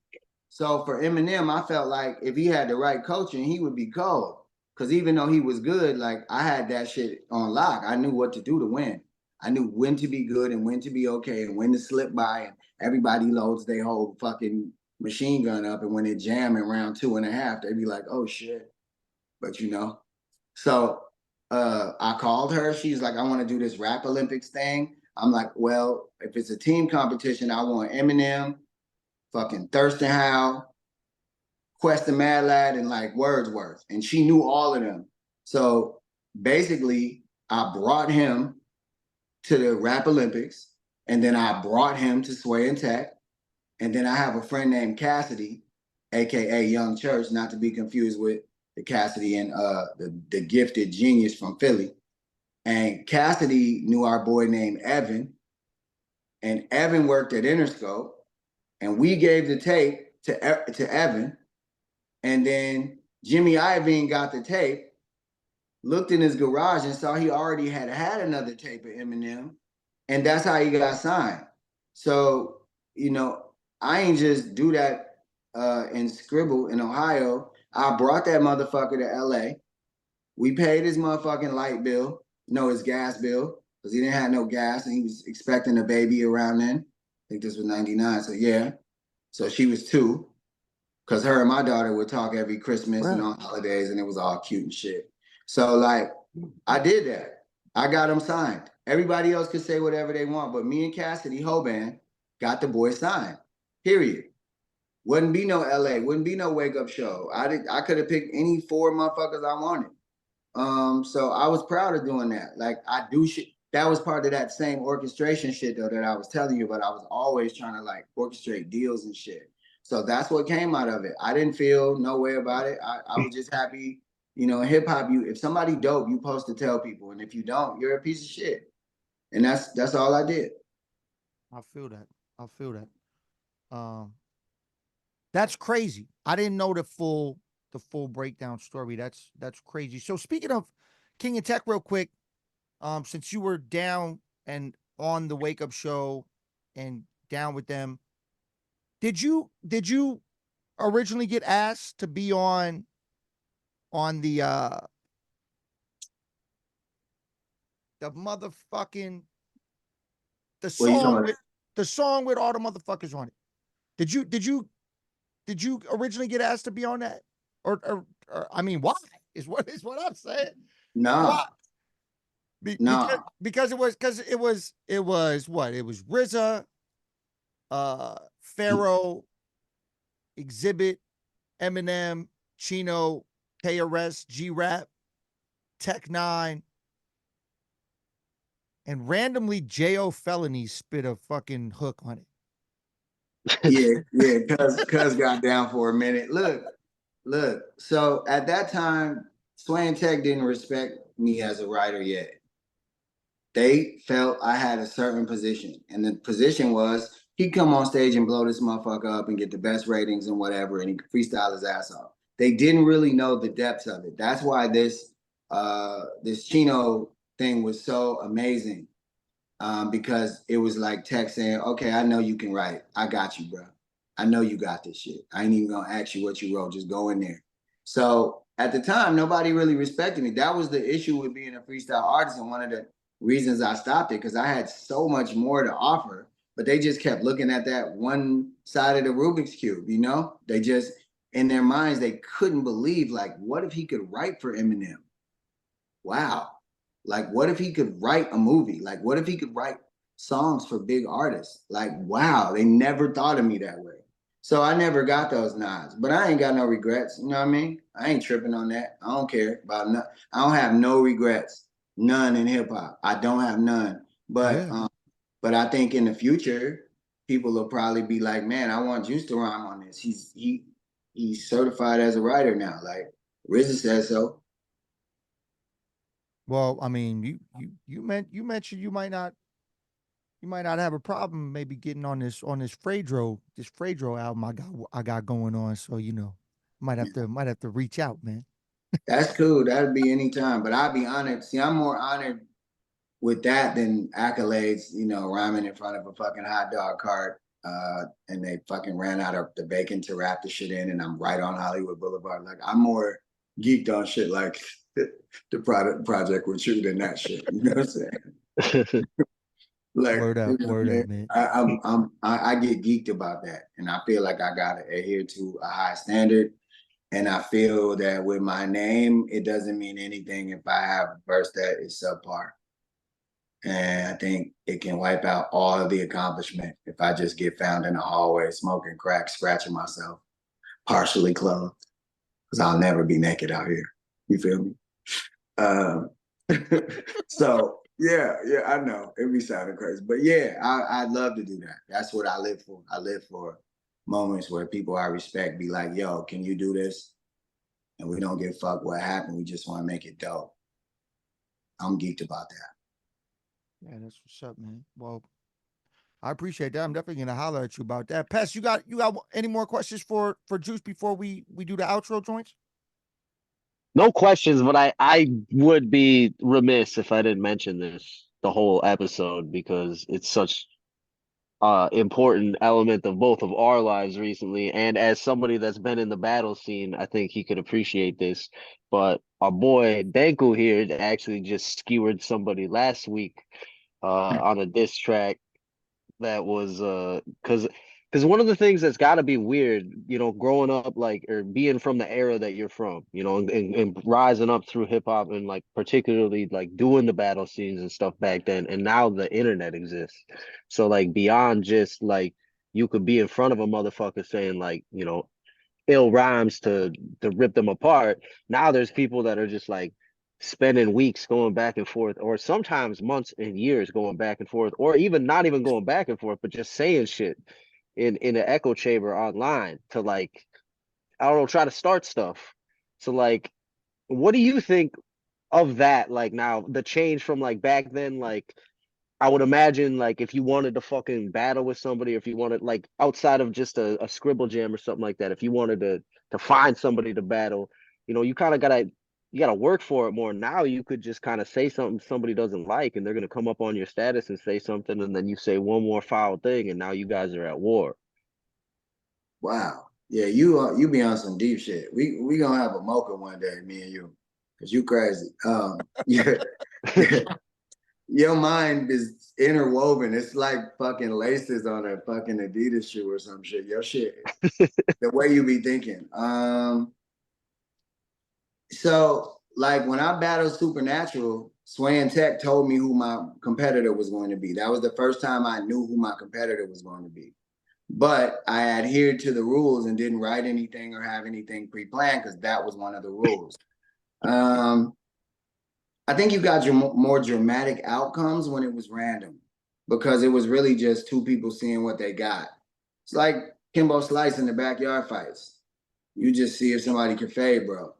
So for Eminem, I felt like if he had the right coaching, he would be cold. Because even though he was good, like I had that shit on lock. I knew what to do to win. I knew when to be good and when to be okay and when to slip by. And everybody loads their whole fucking machine gun up. And when it jam in round 2.5, they'd be like, oh shit. But so I called her. She's like, I want to do this rap Olympics thing. I'm like, well, if it's a team competition, I want Eminem, fucking Thurston Howe, Questa Mad Lad, and like Wordsworth. And she knew all of them. So basically, I brought him to the Rap Olympics, and then I brought him to Sway and Tech. And then I have a friend named Cassidy, aka Young Church, not to be confused with the Cassidy and the gifted genius from Philly. And Cassidy knew our boy named Evan, and Evan worked at Interscope. And we gave the tape to Evan. And then Jimmy Iovine got the tape, looked in his garage and saw he already had another tape of Eminem. And that's how he got signed. So, I ain't just do that in Scribble in Ohio. I brought that motherfucker to LA. We paid his motherfucking light bill, his gas bill, because he didn't have no gas and he was expecting a baby around then. I think this was 99. So yeah. So she was 2, because her and my daughter would talk every Christmas and on holidays, and it was all cute and shit. So like, I did that. I got him signed. Everybody else could say whatever they want, but me and Cassidy Hoban got the boy signed. Period. Wouldn't be no LA, wouldn't be no wake up show. I could have picked any 4 motherfuckers I wanted. So I was proud of doing that. Like I do shit. That was part of that same orchestration shit though that I was telling you, but I was always trying to like orchestrate deals and shit. So that's what came out of it. I didn't feel no way about it. I was just happy, hip hop, if somebody dope, you supposed to tell people. And if you don't, you're a piece of shit. And that's all I did. I feel that. That's crazy. I didn't know the full breakdown story. That's crazy. So speaking of King of Tech real quick, since you were down and on the Wake Up show and down with them, did you originally get asked to be on the motherfucking the song with all the motherfuckers on it? Did you originally get asked to be on that? Or I mean, why is what I'm saying? No. Why? No. Because it was what? It was RZA, Pharaoh, Exhibit, Eminem, Chino, KRS, G-Rap, Tech 9, and randomly J.O. Felony spit a fucking hook on it. Yeah, cuz got down for a minute. Look. So at that time, Sway and Tech didn't respect me as a writer yet. They felt I had a certain position, and the position was he'd come on stage and blow this motherfucker up and get the best ratings and whatever, and he could freestyle his ass off. They didn't really know the depths of it. That's why this Chino thing was so amazing, because it was like Tech saying, "Okay, I know you can write. I got you, bro. I know you got this shit. I ain't even gonna ask you what you wrote. Just go in there." So at the time, nobody really respected me. That was the issue with being a freestyle artist, and one of the reasons I stopped it, because I had so much more to offer, but they just kept looking at that one side of the Rubik's Cube, They just, in their minds, they couldn't believe, like, what if he could write for Eminem? Wow. Like, what if he could write a movie? Like, what if he could write songs for big artists? Like, wow, they never thought of me that way. So I never got those nods, but I ain't got no regrets. You know what I mean? I ain't tripping on that. I don't care about no. I don't have no regrets, none in hip hop. I don't have none. Yeah. But I think in the future, people will probably be like, man, I want Juice to rhyme on this. He's certified as a writer now. Like RZA says so. Well, I mean, you mentioned you might not have a problem maybe getting on this Fredro album I got going on. So might have to reach out, man. That's cool. That'd be anytime. But I'd be honored. See, I'm more honored with that than accolades, you know, rhyming in front of a fucking hot dog cart. And they fucking ran out of the bacon to wrap the shit in, and I'm right on Hollywood Boulevard. Like I'm more geeked on shit like the project with you than that shit. You know what I'm saying? Like, you know what Word I up, mean? man. I get geeked about that, and I feel like I gotta adhere to a high standard. And I feel that with my name, it doesn't mean anything if I have a verse that is subpar. And I think it can wipe out all of the accomplishment if I just get found in the hallway smoking crack, scratching myself, partially clothed, because I'll never be naked out here. You feel me? Um, so yeah, I know it be sounding crazy, but yeah, I'd love to do that. That's what I live for. I live for moments where people I respect be like, "Yo, can you do this?" And we don't give a fuck what happened. We just want to make it dope. I'm geeked about that. Yeah, that's what's up, man. Well, I appreciate that. I'm definitely gonna holler at you about that. Pest, you got any more questions for Juice before we do the outro joints? No questions, but I would be remiss if I didn't mention this the whole episode because it's such important element of both of our lives recently. And as somebody that's been in the battle scene, I think he could appreciate this. But our boy Denku here actually just skewered somebody last week on a diss track that was because one of the things that's got to be weird, you know, growing up like or being from the era that you're from, you know, and rising up through hip hop and like particularly like doing the battle scenes and stuff back then, and now the internet exists. So like beyond just like you could be in front of a motherfucker saying like, you know, ill rhymes to rip them apart. Now there's people that are just like spending weeks going back and forth, or sometimes months and years going back and forth, or even not even going back and forth, but just saying shit in an echo chamber online to like, I don't know, try to start stuff. So like, what do you think of that? Like now the change from like back then, like I would imagine like if you wanted to fucking battle with somebody, or if you wanted like outside of just a scribble jam or something like that, if you wanted to find somebody to battle, you know, you gotta work for it more. Now you could just kind of say something somebody doesn't like, and they're gonna come up on your status and say something, and then you say one more foul thing, and now you guys are at war. Wow. Yeah, you be on some deep shit. We gonna have a mocha one day, me and you, cause you crazy. Yeah, your mind is interwoven. It's like fucking laces on a fucking Adidas shoe or some shit. Your shit, the way you be thinking. So like when I battled Supernatural, Swan Tech told me who my competitor was going to be. That was the first time I knew who my competitor was going to be. But I adhered to the rules and didn't write anything or have anything pre-planned because that was one of the rules. I think you got your more dramatic outcomes when it was random because it was really just two people seeing what they got. It's like Kimbo Slice in the backyard fights. You just see if somebody can fade, bro.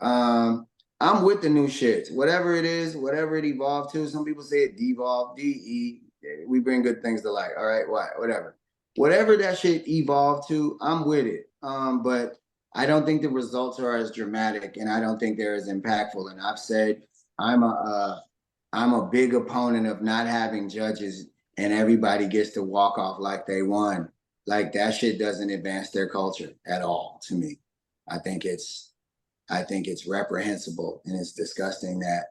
I'm with the new shit. Whatever it is, whatever it evolved to. Some people say it devolved, DE. We bring good things to light. All right, whatever. Whatever that shit evolved to, I'm with it. But I don't think the results are as dramatic, and I don't think they're as impactful. And I've said I'm a big opponent of not having judges and everybody gets to walk off like they won. Like that shit doesn't advance their culture at all to me. I think it's reprehensible and it's disgusting that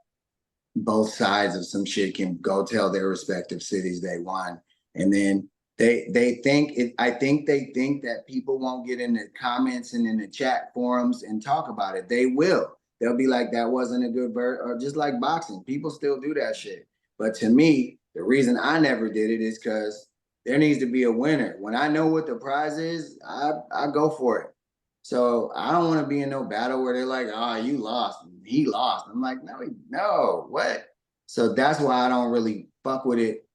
both sides of some shit can go tell their respective cities they won. And then they think it, I think they think that people won't get in the comments and in the chat forums and talk about it. They will. they'll be like, that wasn't a good verse, or just like boxing. People still do that shit. But to me, the reason I never did it is because there needs to be a winner. When I know what the prize is, I go for it. So I don't want to be in no battle where they're like, oh, you lost, he lost. I'm like, no, what? So that's why I don't really fuck with it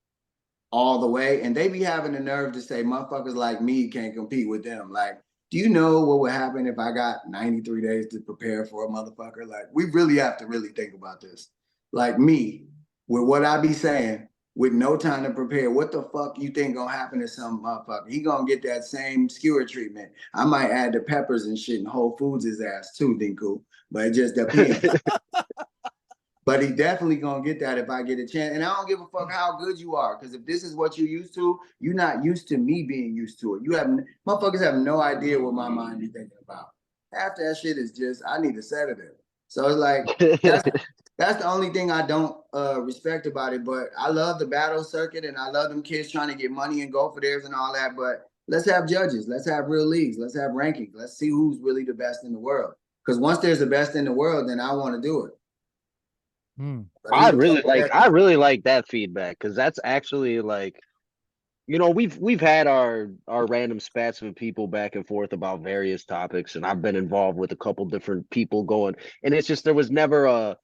all the way. And they be having the nerve to say motherfuckers like me can't compete with them. Like, do you know what would happen if I got 93 days to prepare for a motherfucker? Like, we really have to really think about this. Like me, with what I be saying, with no time to prepare, what the fuck you think gonna happen to some motherfucker? He gonna get that same skewer treatment. I might add the peppers and shit and Whole Foods his ass too, Dinku. But it just depends. But he definitely gonna get that if I get a chance. And I don't give a fuck how good you are, because if this is what you're used to, you're not used to me being used to it. You have motherfuckers have no idea what my mind be thinking about. Half that shit is just I need a sedative. So it's like that's the only thing I don't respect about it. But I love the battle circuit and I love them kids trying to get money and go for theirs and all that. But let's have judges, let's have real leagues, let's have rankings, let's see who's really the best in the world. Because once there's the best in the world, then I want to do it. I really like that feedback, because that's actually like, you know, we've had our random spats with people back and forth about various topics, and I've been involved with a couple different people going, and it's just there was never a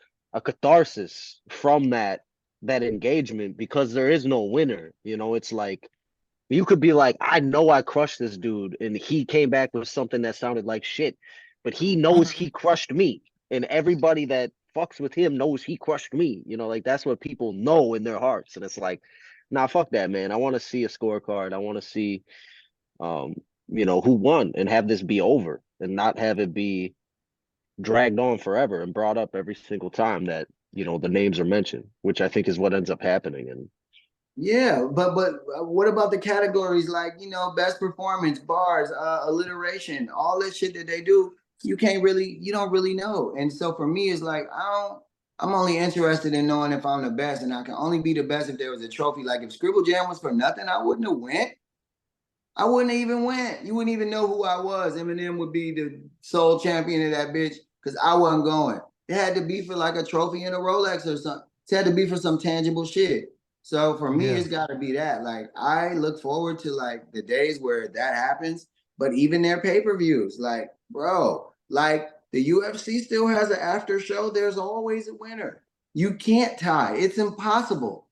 catharsis from that engagement, because there is no winner. You know, it's like you could be like, I know I crushed this dude, and he came back with something that sounded like shit, but he knows he crushed me, and everybody that fucks with him knows he crushed me. You know, like that's what people know in their hearts, and it's like, nah, fuck that, man. I want to see a scorecard. I want to see, um, you know, who won, and have this be over, and not have it be dragged on forever and brought up every single time that, you know, the names are mentioned, which I think is what ends up happening. And yeah, but what about the categories like, you know, best performance, bars, alliteration, all that shit that they do? You don't really know. And so for me, it's like I'm only interested in knowing if I'm the best, and I can only be the best if there was a trophy. Like if Scribble Jam was for nothing, I wouldn't have went. I wouldn't even went. You wouldn't even know who I was. Eminem would be the sole champion of that bitch because I wasn't going. It had to be for like a trophy and a Rolex or something. It had to be for some tangible shit. So for me, it's got to be that. Like I look forward to like the days where that happens. But even their pay-per-views, like bro, like the UFC still has an after show. There's always a winner. You can't tie. It's impossible.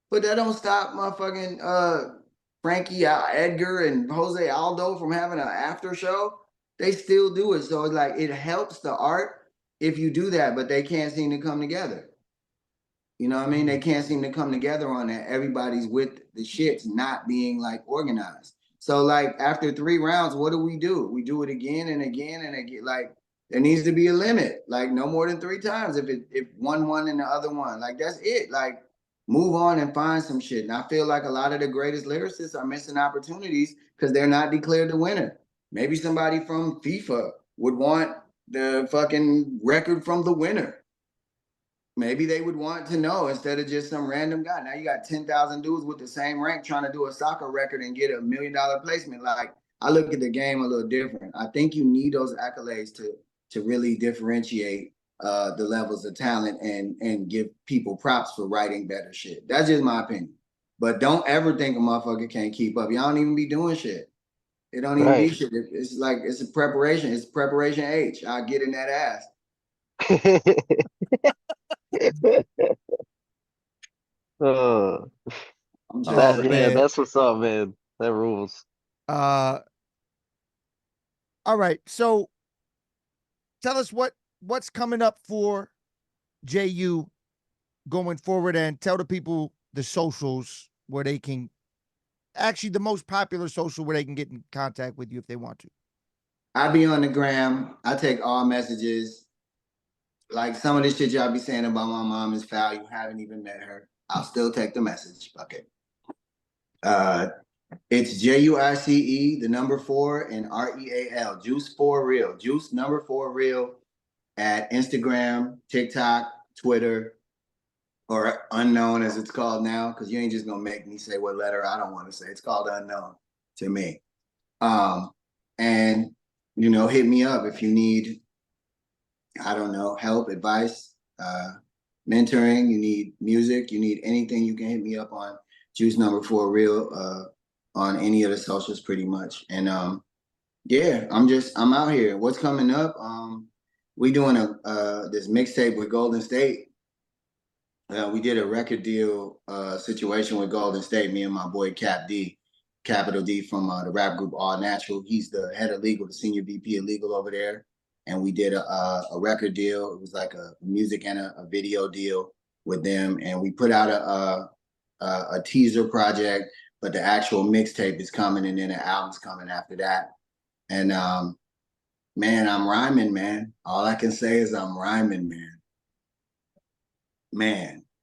But that don't stop motherfucking Frankie Edgar and Jose Aldo from having an after show. They still do it. So it's like it helps the art if you do that, but they can't seem to come together. You know what I mean? They can't seem to come together on that. Everybody's with the shits not being like organized. So like after 3 rounds, what do? We do it again and again and again. Like there needs to be a limit. Like no more than 3 times. If one won and the other one, like that's it. Like move on and find some shit. And I feel like a lot of the greatest lyricists are missing opportunities because they're not declared the winner. Maybe somebody from FIFA would want the fucking record from the winner. Maybe they would want to know instead of just some random guy. Now you got 10,000 dudes with the same rank trying to do a soccer record and get $1 million placement. Like I look at the game a little different. I think you need those accolades to really differentiate the levels of talent and give people props for writing better shit. That's just my opinion. But don't ever think a motherfucker can't keep up. Y'all don't even be doing shit. It don't even be shit. It's like it's a preparation. It's preparation H. I'll get in that ass. That's what's up, man. That rules. All right. So tell us what's coming up for JU going forward, and tell the people the socials where they can actually the most popular social where they can get in contact with you if they want to. I be on the gram. I take all messages. Like some of this shit y'all be saying about my mom is foul. You haven't even met her. I'll still take the message. Okay. It's JUICE, the number 4, and REAL. Juice for real. Juice number 4 real at Instagram, TikTok, Twitter, or unknown as it's called now, because you ain't just gonna make me say what letter I don't want to say. It's called unknown to me. And you know, hit me up if you need I don't know, help, advice, mentoring, you need music, you need anything, you can hit me up on Juice Number 4 Real on any of the socials pretty much. And yeah, I'm out here. What's coming up? We doing this mixtape with Golden State. We did a record deal situation with Golden State, me and my boy Capital D from the rap group All Natural. He's the head of legal, the senior VP of legal over there. And we did a record deal. It was like a music and a video deal with them. And we put out a teaser project, but the actual mixtape is coming, and then the album's coming after that. And man, I'm rhyming, man. All I can say is I'm rhyming, man.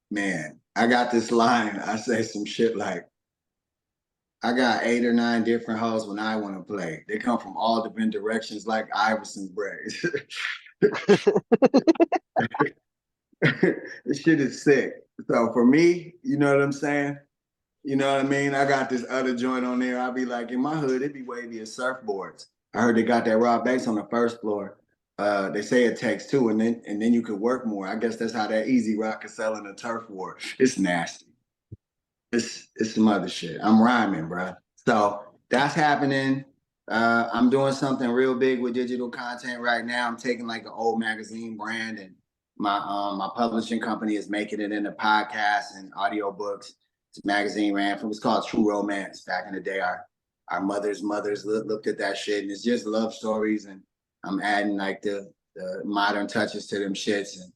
Man, I got this line. I say some shit like, I got 8 or 9 different hoes when I want to play. They come from all different directions like Iverson's braids. This shit is sick. So for me, you know what I'm saying? You know what I mean? I got this other joint on there. I'll be like, in my hood, it'd be wavy as surfboards. I heard they got that raw bass on the first floor. They say it takes 2, and then you could work more. I guess that's how that easy rock is selling a turf war. It's nasty. It's some other shit. I'm rhyming, bro. So that's happening. I'm doing something real big with digital content right now. I'm taking like an old magazine brand, and my publishing company is making it into podcasts and audiobooks. It's a magazine ran from, it's called True Romance. Back in the day, our mothers looked at that shit, and it's just love stories, and I'm adding like the modern touches to them shits, and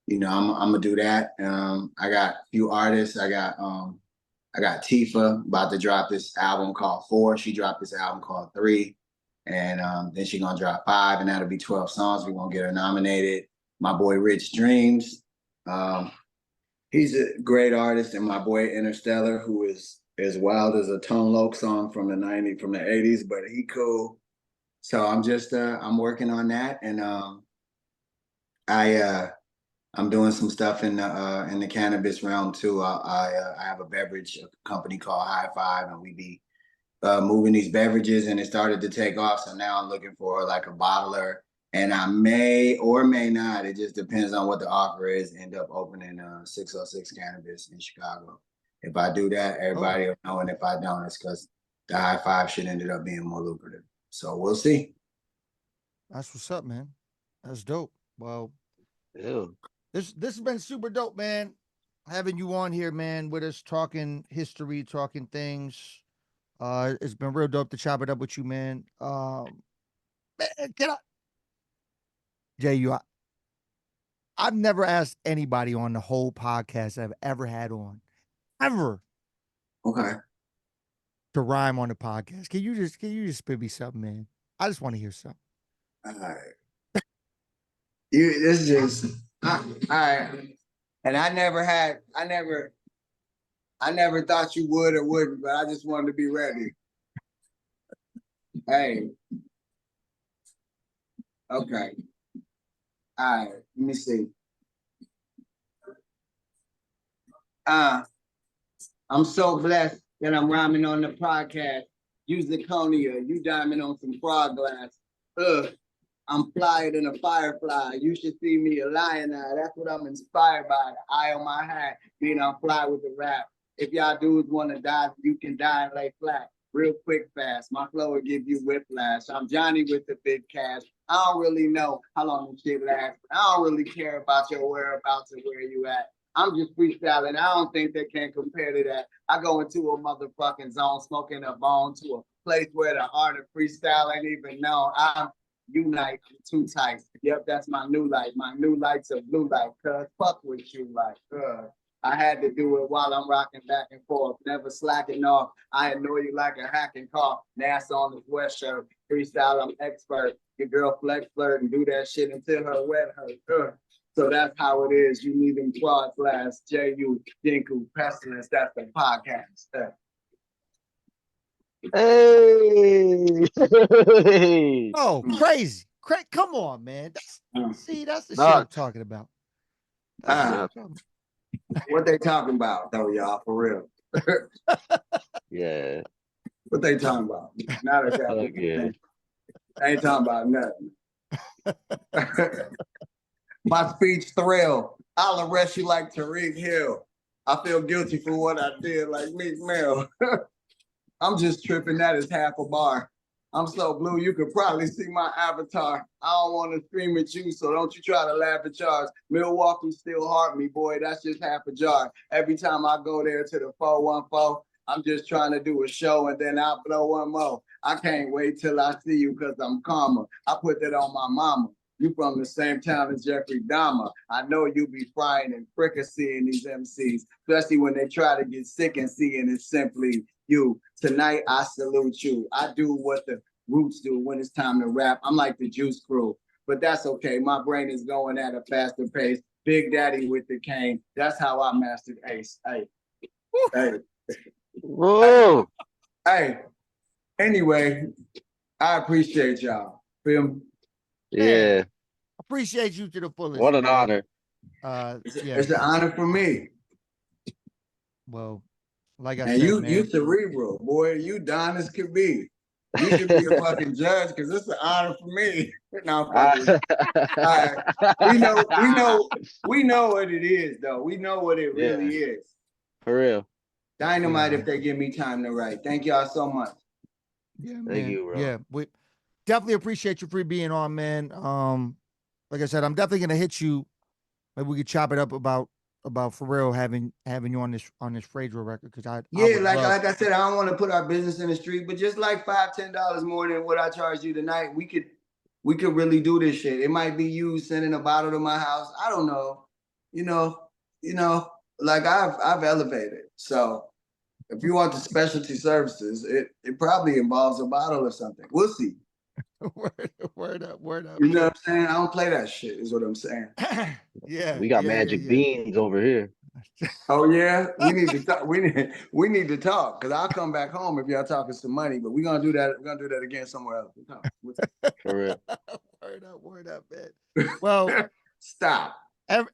you know, I'm gonna do that. I got a few artists. I got Tifa about to drop this album called 4. She dropped this album called 3, and then she gonna drop 5, and that'll be 12 songs. We're gonna get her nominated. My boy Rich Dreams, he's a great artist, and my boy Interstellar, who is as wild as a Tone Loc song from the '80s, but he cool. So I'm just I'm working on that, and I'm doing some stuff in the cannabis realm too. I have a beverage company called High Five, and we be moving these beverages, and it started to take off. So now I'm looking for like a bottler, and I may or may not. It just depends on what the offer is. End up opening 606 Cannabis in Chicago. If I do that, everybody will know, and if I don't, it's because the High Five shit ended up being more lucrative. So we'll see. That's what's up, man. That's dope. Well, Ew. this has been super dope, man. Having you on here, man, with us talking history, talking things. It's been real dope to chop it up with you, man. Man, can I, Jay, I've never asked anybody on the whole podcast I've ever had on, ever, Okay. to rhyme on the podcast. Can you just spit me something, man? I just want to hear something. All right. This is just all right. And I never thought you would or wouldn't, but I just wanted to be ready. Hey. Okay. All right. Let me see. I'm so blessed that I'm rhyming on the podcast. You zirconia, you diamond on some frog glass. I'm flyer than a firefly. You should see me a lion eye. That's what I'm inspired by. The eye on my hat, mean I'm fly with the rap. If y'all dudes want to die, you can die and lay flat. Real quick, fast. My flow will give you whiplash. I'm Johnny with the big cash. I don't really know how long this shit lasts. I don't really care about your whereabouts and where you at. I'm just freestyling. I don't think they can compare to that. I go into a motherfucking zone, smoking a bone to a place where the art of freestyle ain't even known. I'm Unite, too tight. Yep, that's my new light. My new light's a blue light. Cause fuck with you, like, I had to do it while I'm rocking back and forth, never slacking off. I annoy you like a hacking cough. NASA on the sweatshirt, freestyle, I'm expert. Your girl flex flirt and do that shit until her wet hurt. So that's how it is. You need them quad flash, J.U. Denku Pestilence. That's the podcast. Hey. Oh, crazy. Come on, man. That's the shit I'm talking about. What they talking about, though, y'all, for real? Yeah. What they talking about? Not a Yeah. I ain't talking about nothing. My speech thrill. I'll arrest you like Tariq Hill. I feel guilty for what I did, like Meek Mill. I'm just tripping. That is half a bar. I'm so blue, you could probably see my avatar. I don't want to scream at you, so don't you try to laugh at yours. Milwaukee still heart me, boy. That's just half a jar. Every time I go there to the 414, I'm just trying to do a show and then I'll blow one more. I can't wait till I see you because I'm calmer. I put that on my mama. You from the same town as Jeffrey Dahmer. I know you be frying and fricasseeing these MCs, especially when they try to get sick and seeing it simply you. Tonight, I salute you. I do what the roots do when it's time to rap. I'm like the Juice Crew, but that's okay. My brain is going at a faster pace. Big Daddy with the cane. That's how I mastered Ace. Hey, hey, Whoa. hey. Anyway, I appreciate y'all. Feel me? Yeah. Appreciate you to the fullest. What an man. honor. Yeah. It's an honor for me. Well, like I And said, you man. cerebral, boy. You Don as could be. You should be a fucking judge because it's an honor for me. No, I'm fucking. All right. We know what it is, though. We know what it really is. For real. Dynamite Yeah. if they give me time to write. Thank y'all so much. Yeah, man. Thank you, bro. Yeah, we definitely appreciate you for being on, man. Like I said, I'm definitely gonna hit you. Maybe we could chop it up about for real having you on this Fredro record because I would like love. I said, I don't want to put our business in the street, but just like $5-10 more than what I charged you tonight, we could really do this shit. It might be you sending a bottle to my house. I don't know. You know, like I've elevated. So if you want the specialty services, it probably involves a bottle or something. We'll see. Word up. You know what I'm saying? I don't play that shit, is what I'm saying. Yeah. We got magic beans over here. Oh yeah, we need to talk. We need to talk because I'll come back home if y'all talking some money. But we're gonna do that. We're gonna do that again somewhere else. For real. Word up, man. Well, stop.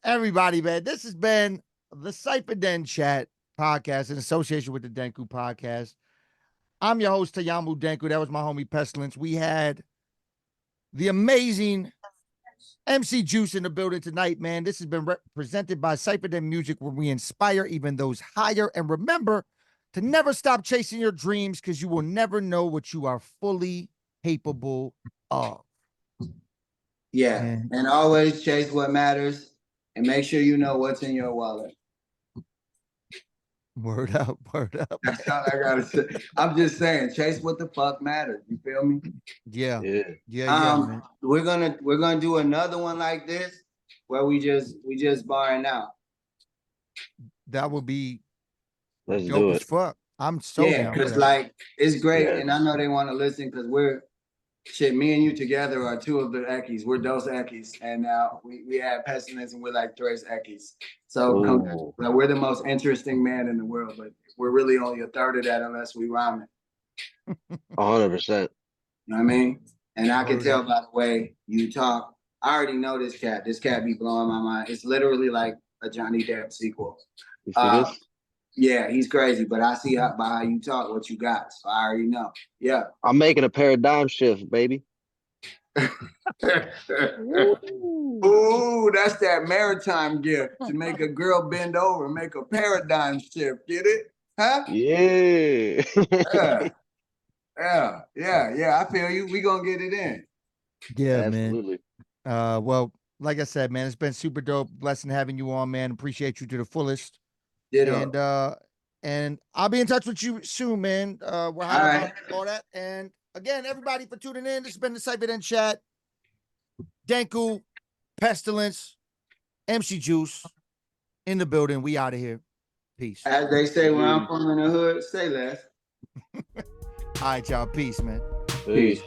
Everybody, man. This has been the CyphaDen Chat podcast in association with the Denku podcast. I'm your host, Taiyamo Denku. That was my homie Pestilence. We had the amazing MC Juice in the building tonight, man. This has been presented by CyphaDen Music, where we inspire even those higher. And remember to never stop chasing your dreams because you will never know what you are fully capable of. Yeah, and always chase what matters and make sure you know what's in your wallet. Word up. That's all I gotta say. I'm just saying, chase what the fuck matters. You feel me? Yeah. Man. We're gonna do another one like this where we just barring out. That would be Let's dope do as it. fuck. I'm so down for because that. like it's great, and I know they want to listen because me and you together are two of the Ekis. We're Dos Ekis, and now we have Pestilence, and we're like Tres Ekis. So we're the most interesting man in the world, but we're really only a third of that unless we rhyme it. 100%. You know what I mean? And I can tell by the way you talk. I already know this cat. This cat be blowing my mind. It's literally like a Johnny Depp sequel. You see this? Yeah, he's crazy, but I see by how you talk what you got, so I already know. Yeah. I'm making a paradigm shift, baby. Ooh, that's that maritime gift to make a girl bend over, make a paradigm shift. Get it? Huh? Yeah. Yeah. I feel you. We gonna get it in. Yeah, absolutely. Man. Well, like I said, man, it's been super dope. Blessing having you on, man. Appreciate you to the fullest. And I'll be in touch with you soon, man. We're hot about all that. And again, everybody for tuning in. This has been the CyphaDen Chat. Denku, Pestilence, MC Juice in the building. We out of here. Peace. As they say where I'm from in the hood, say less. All right, y'all. Peace, man. Peace.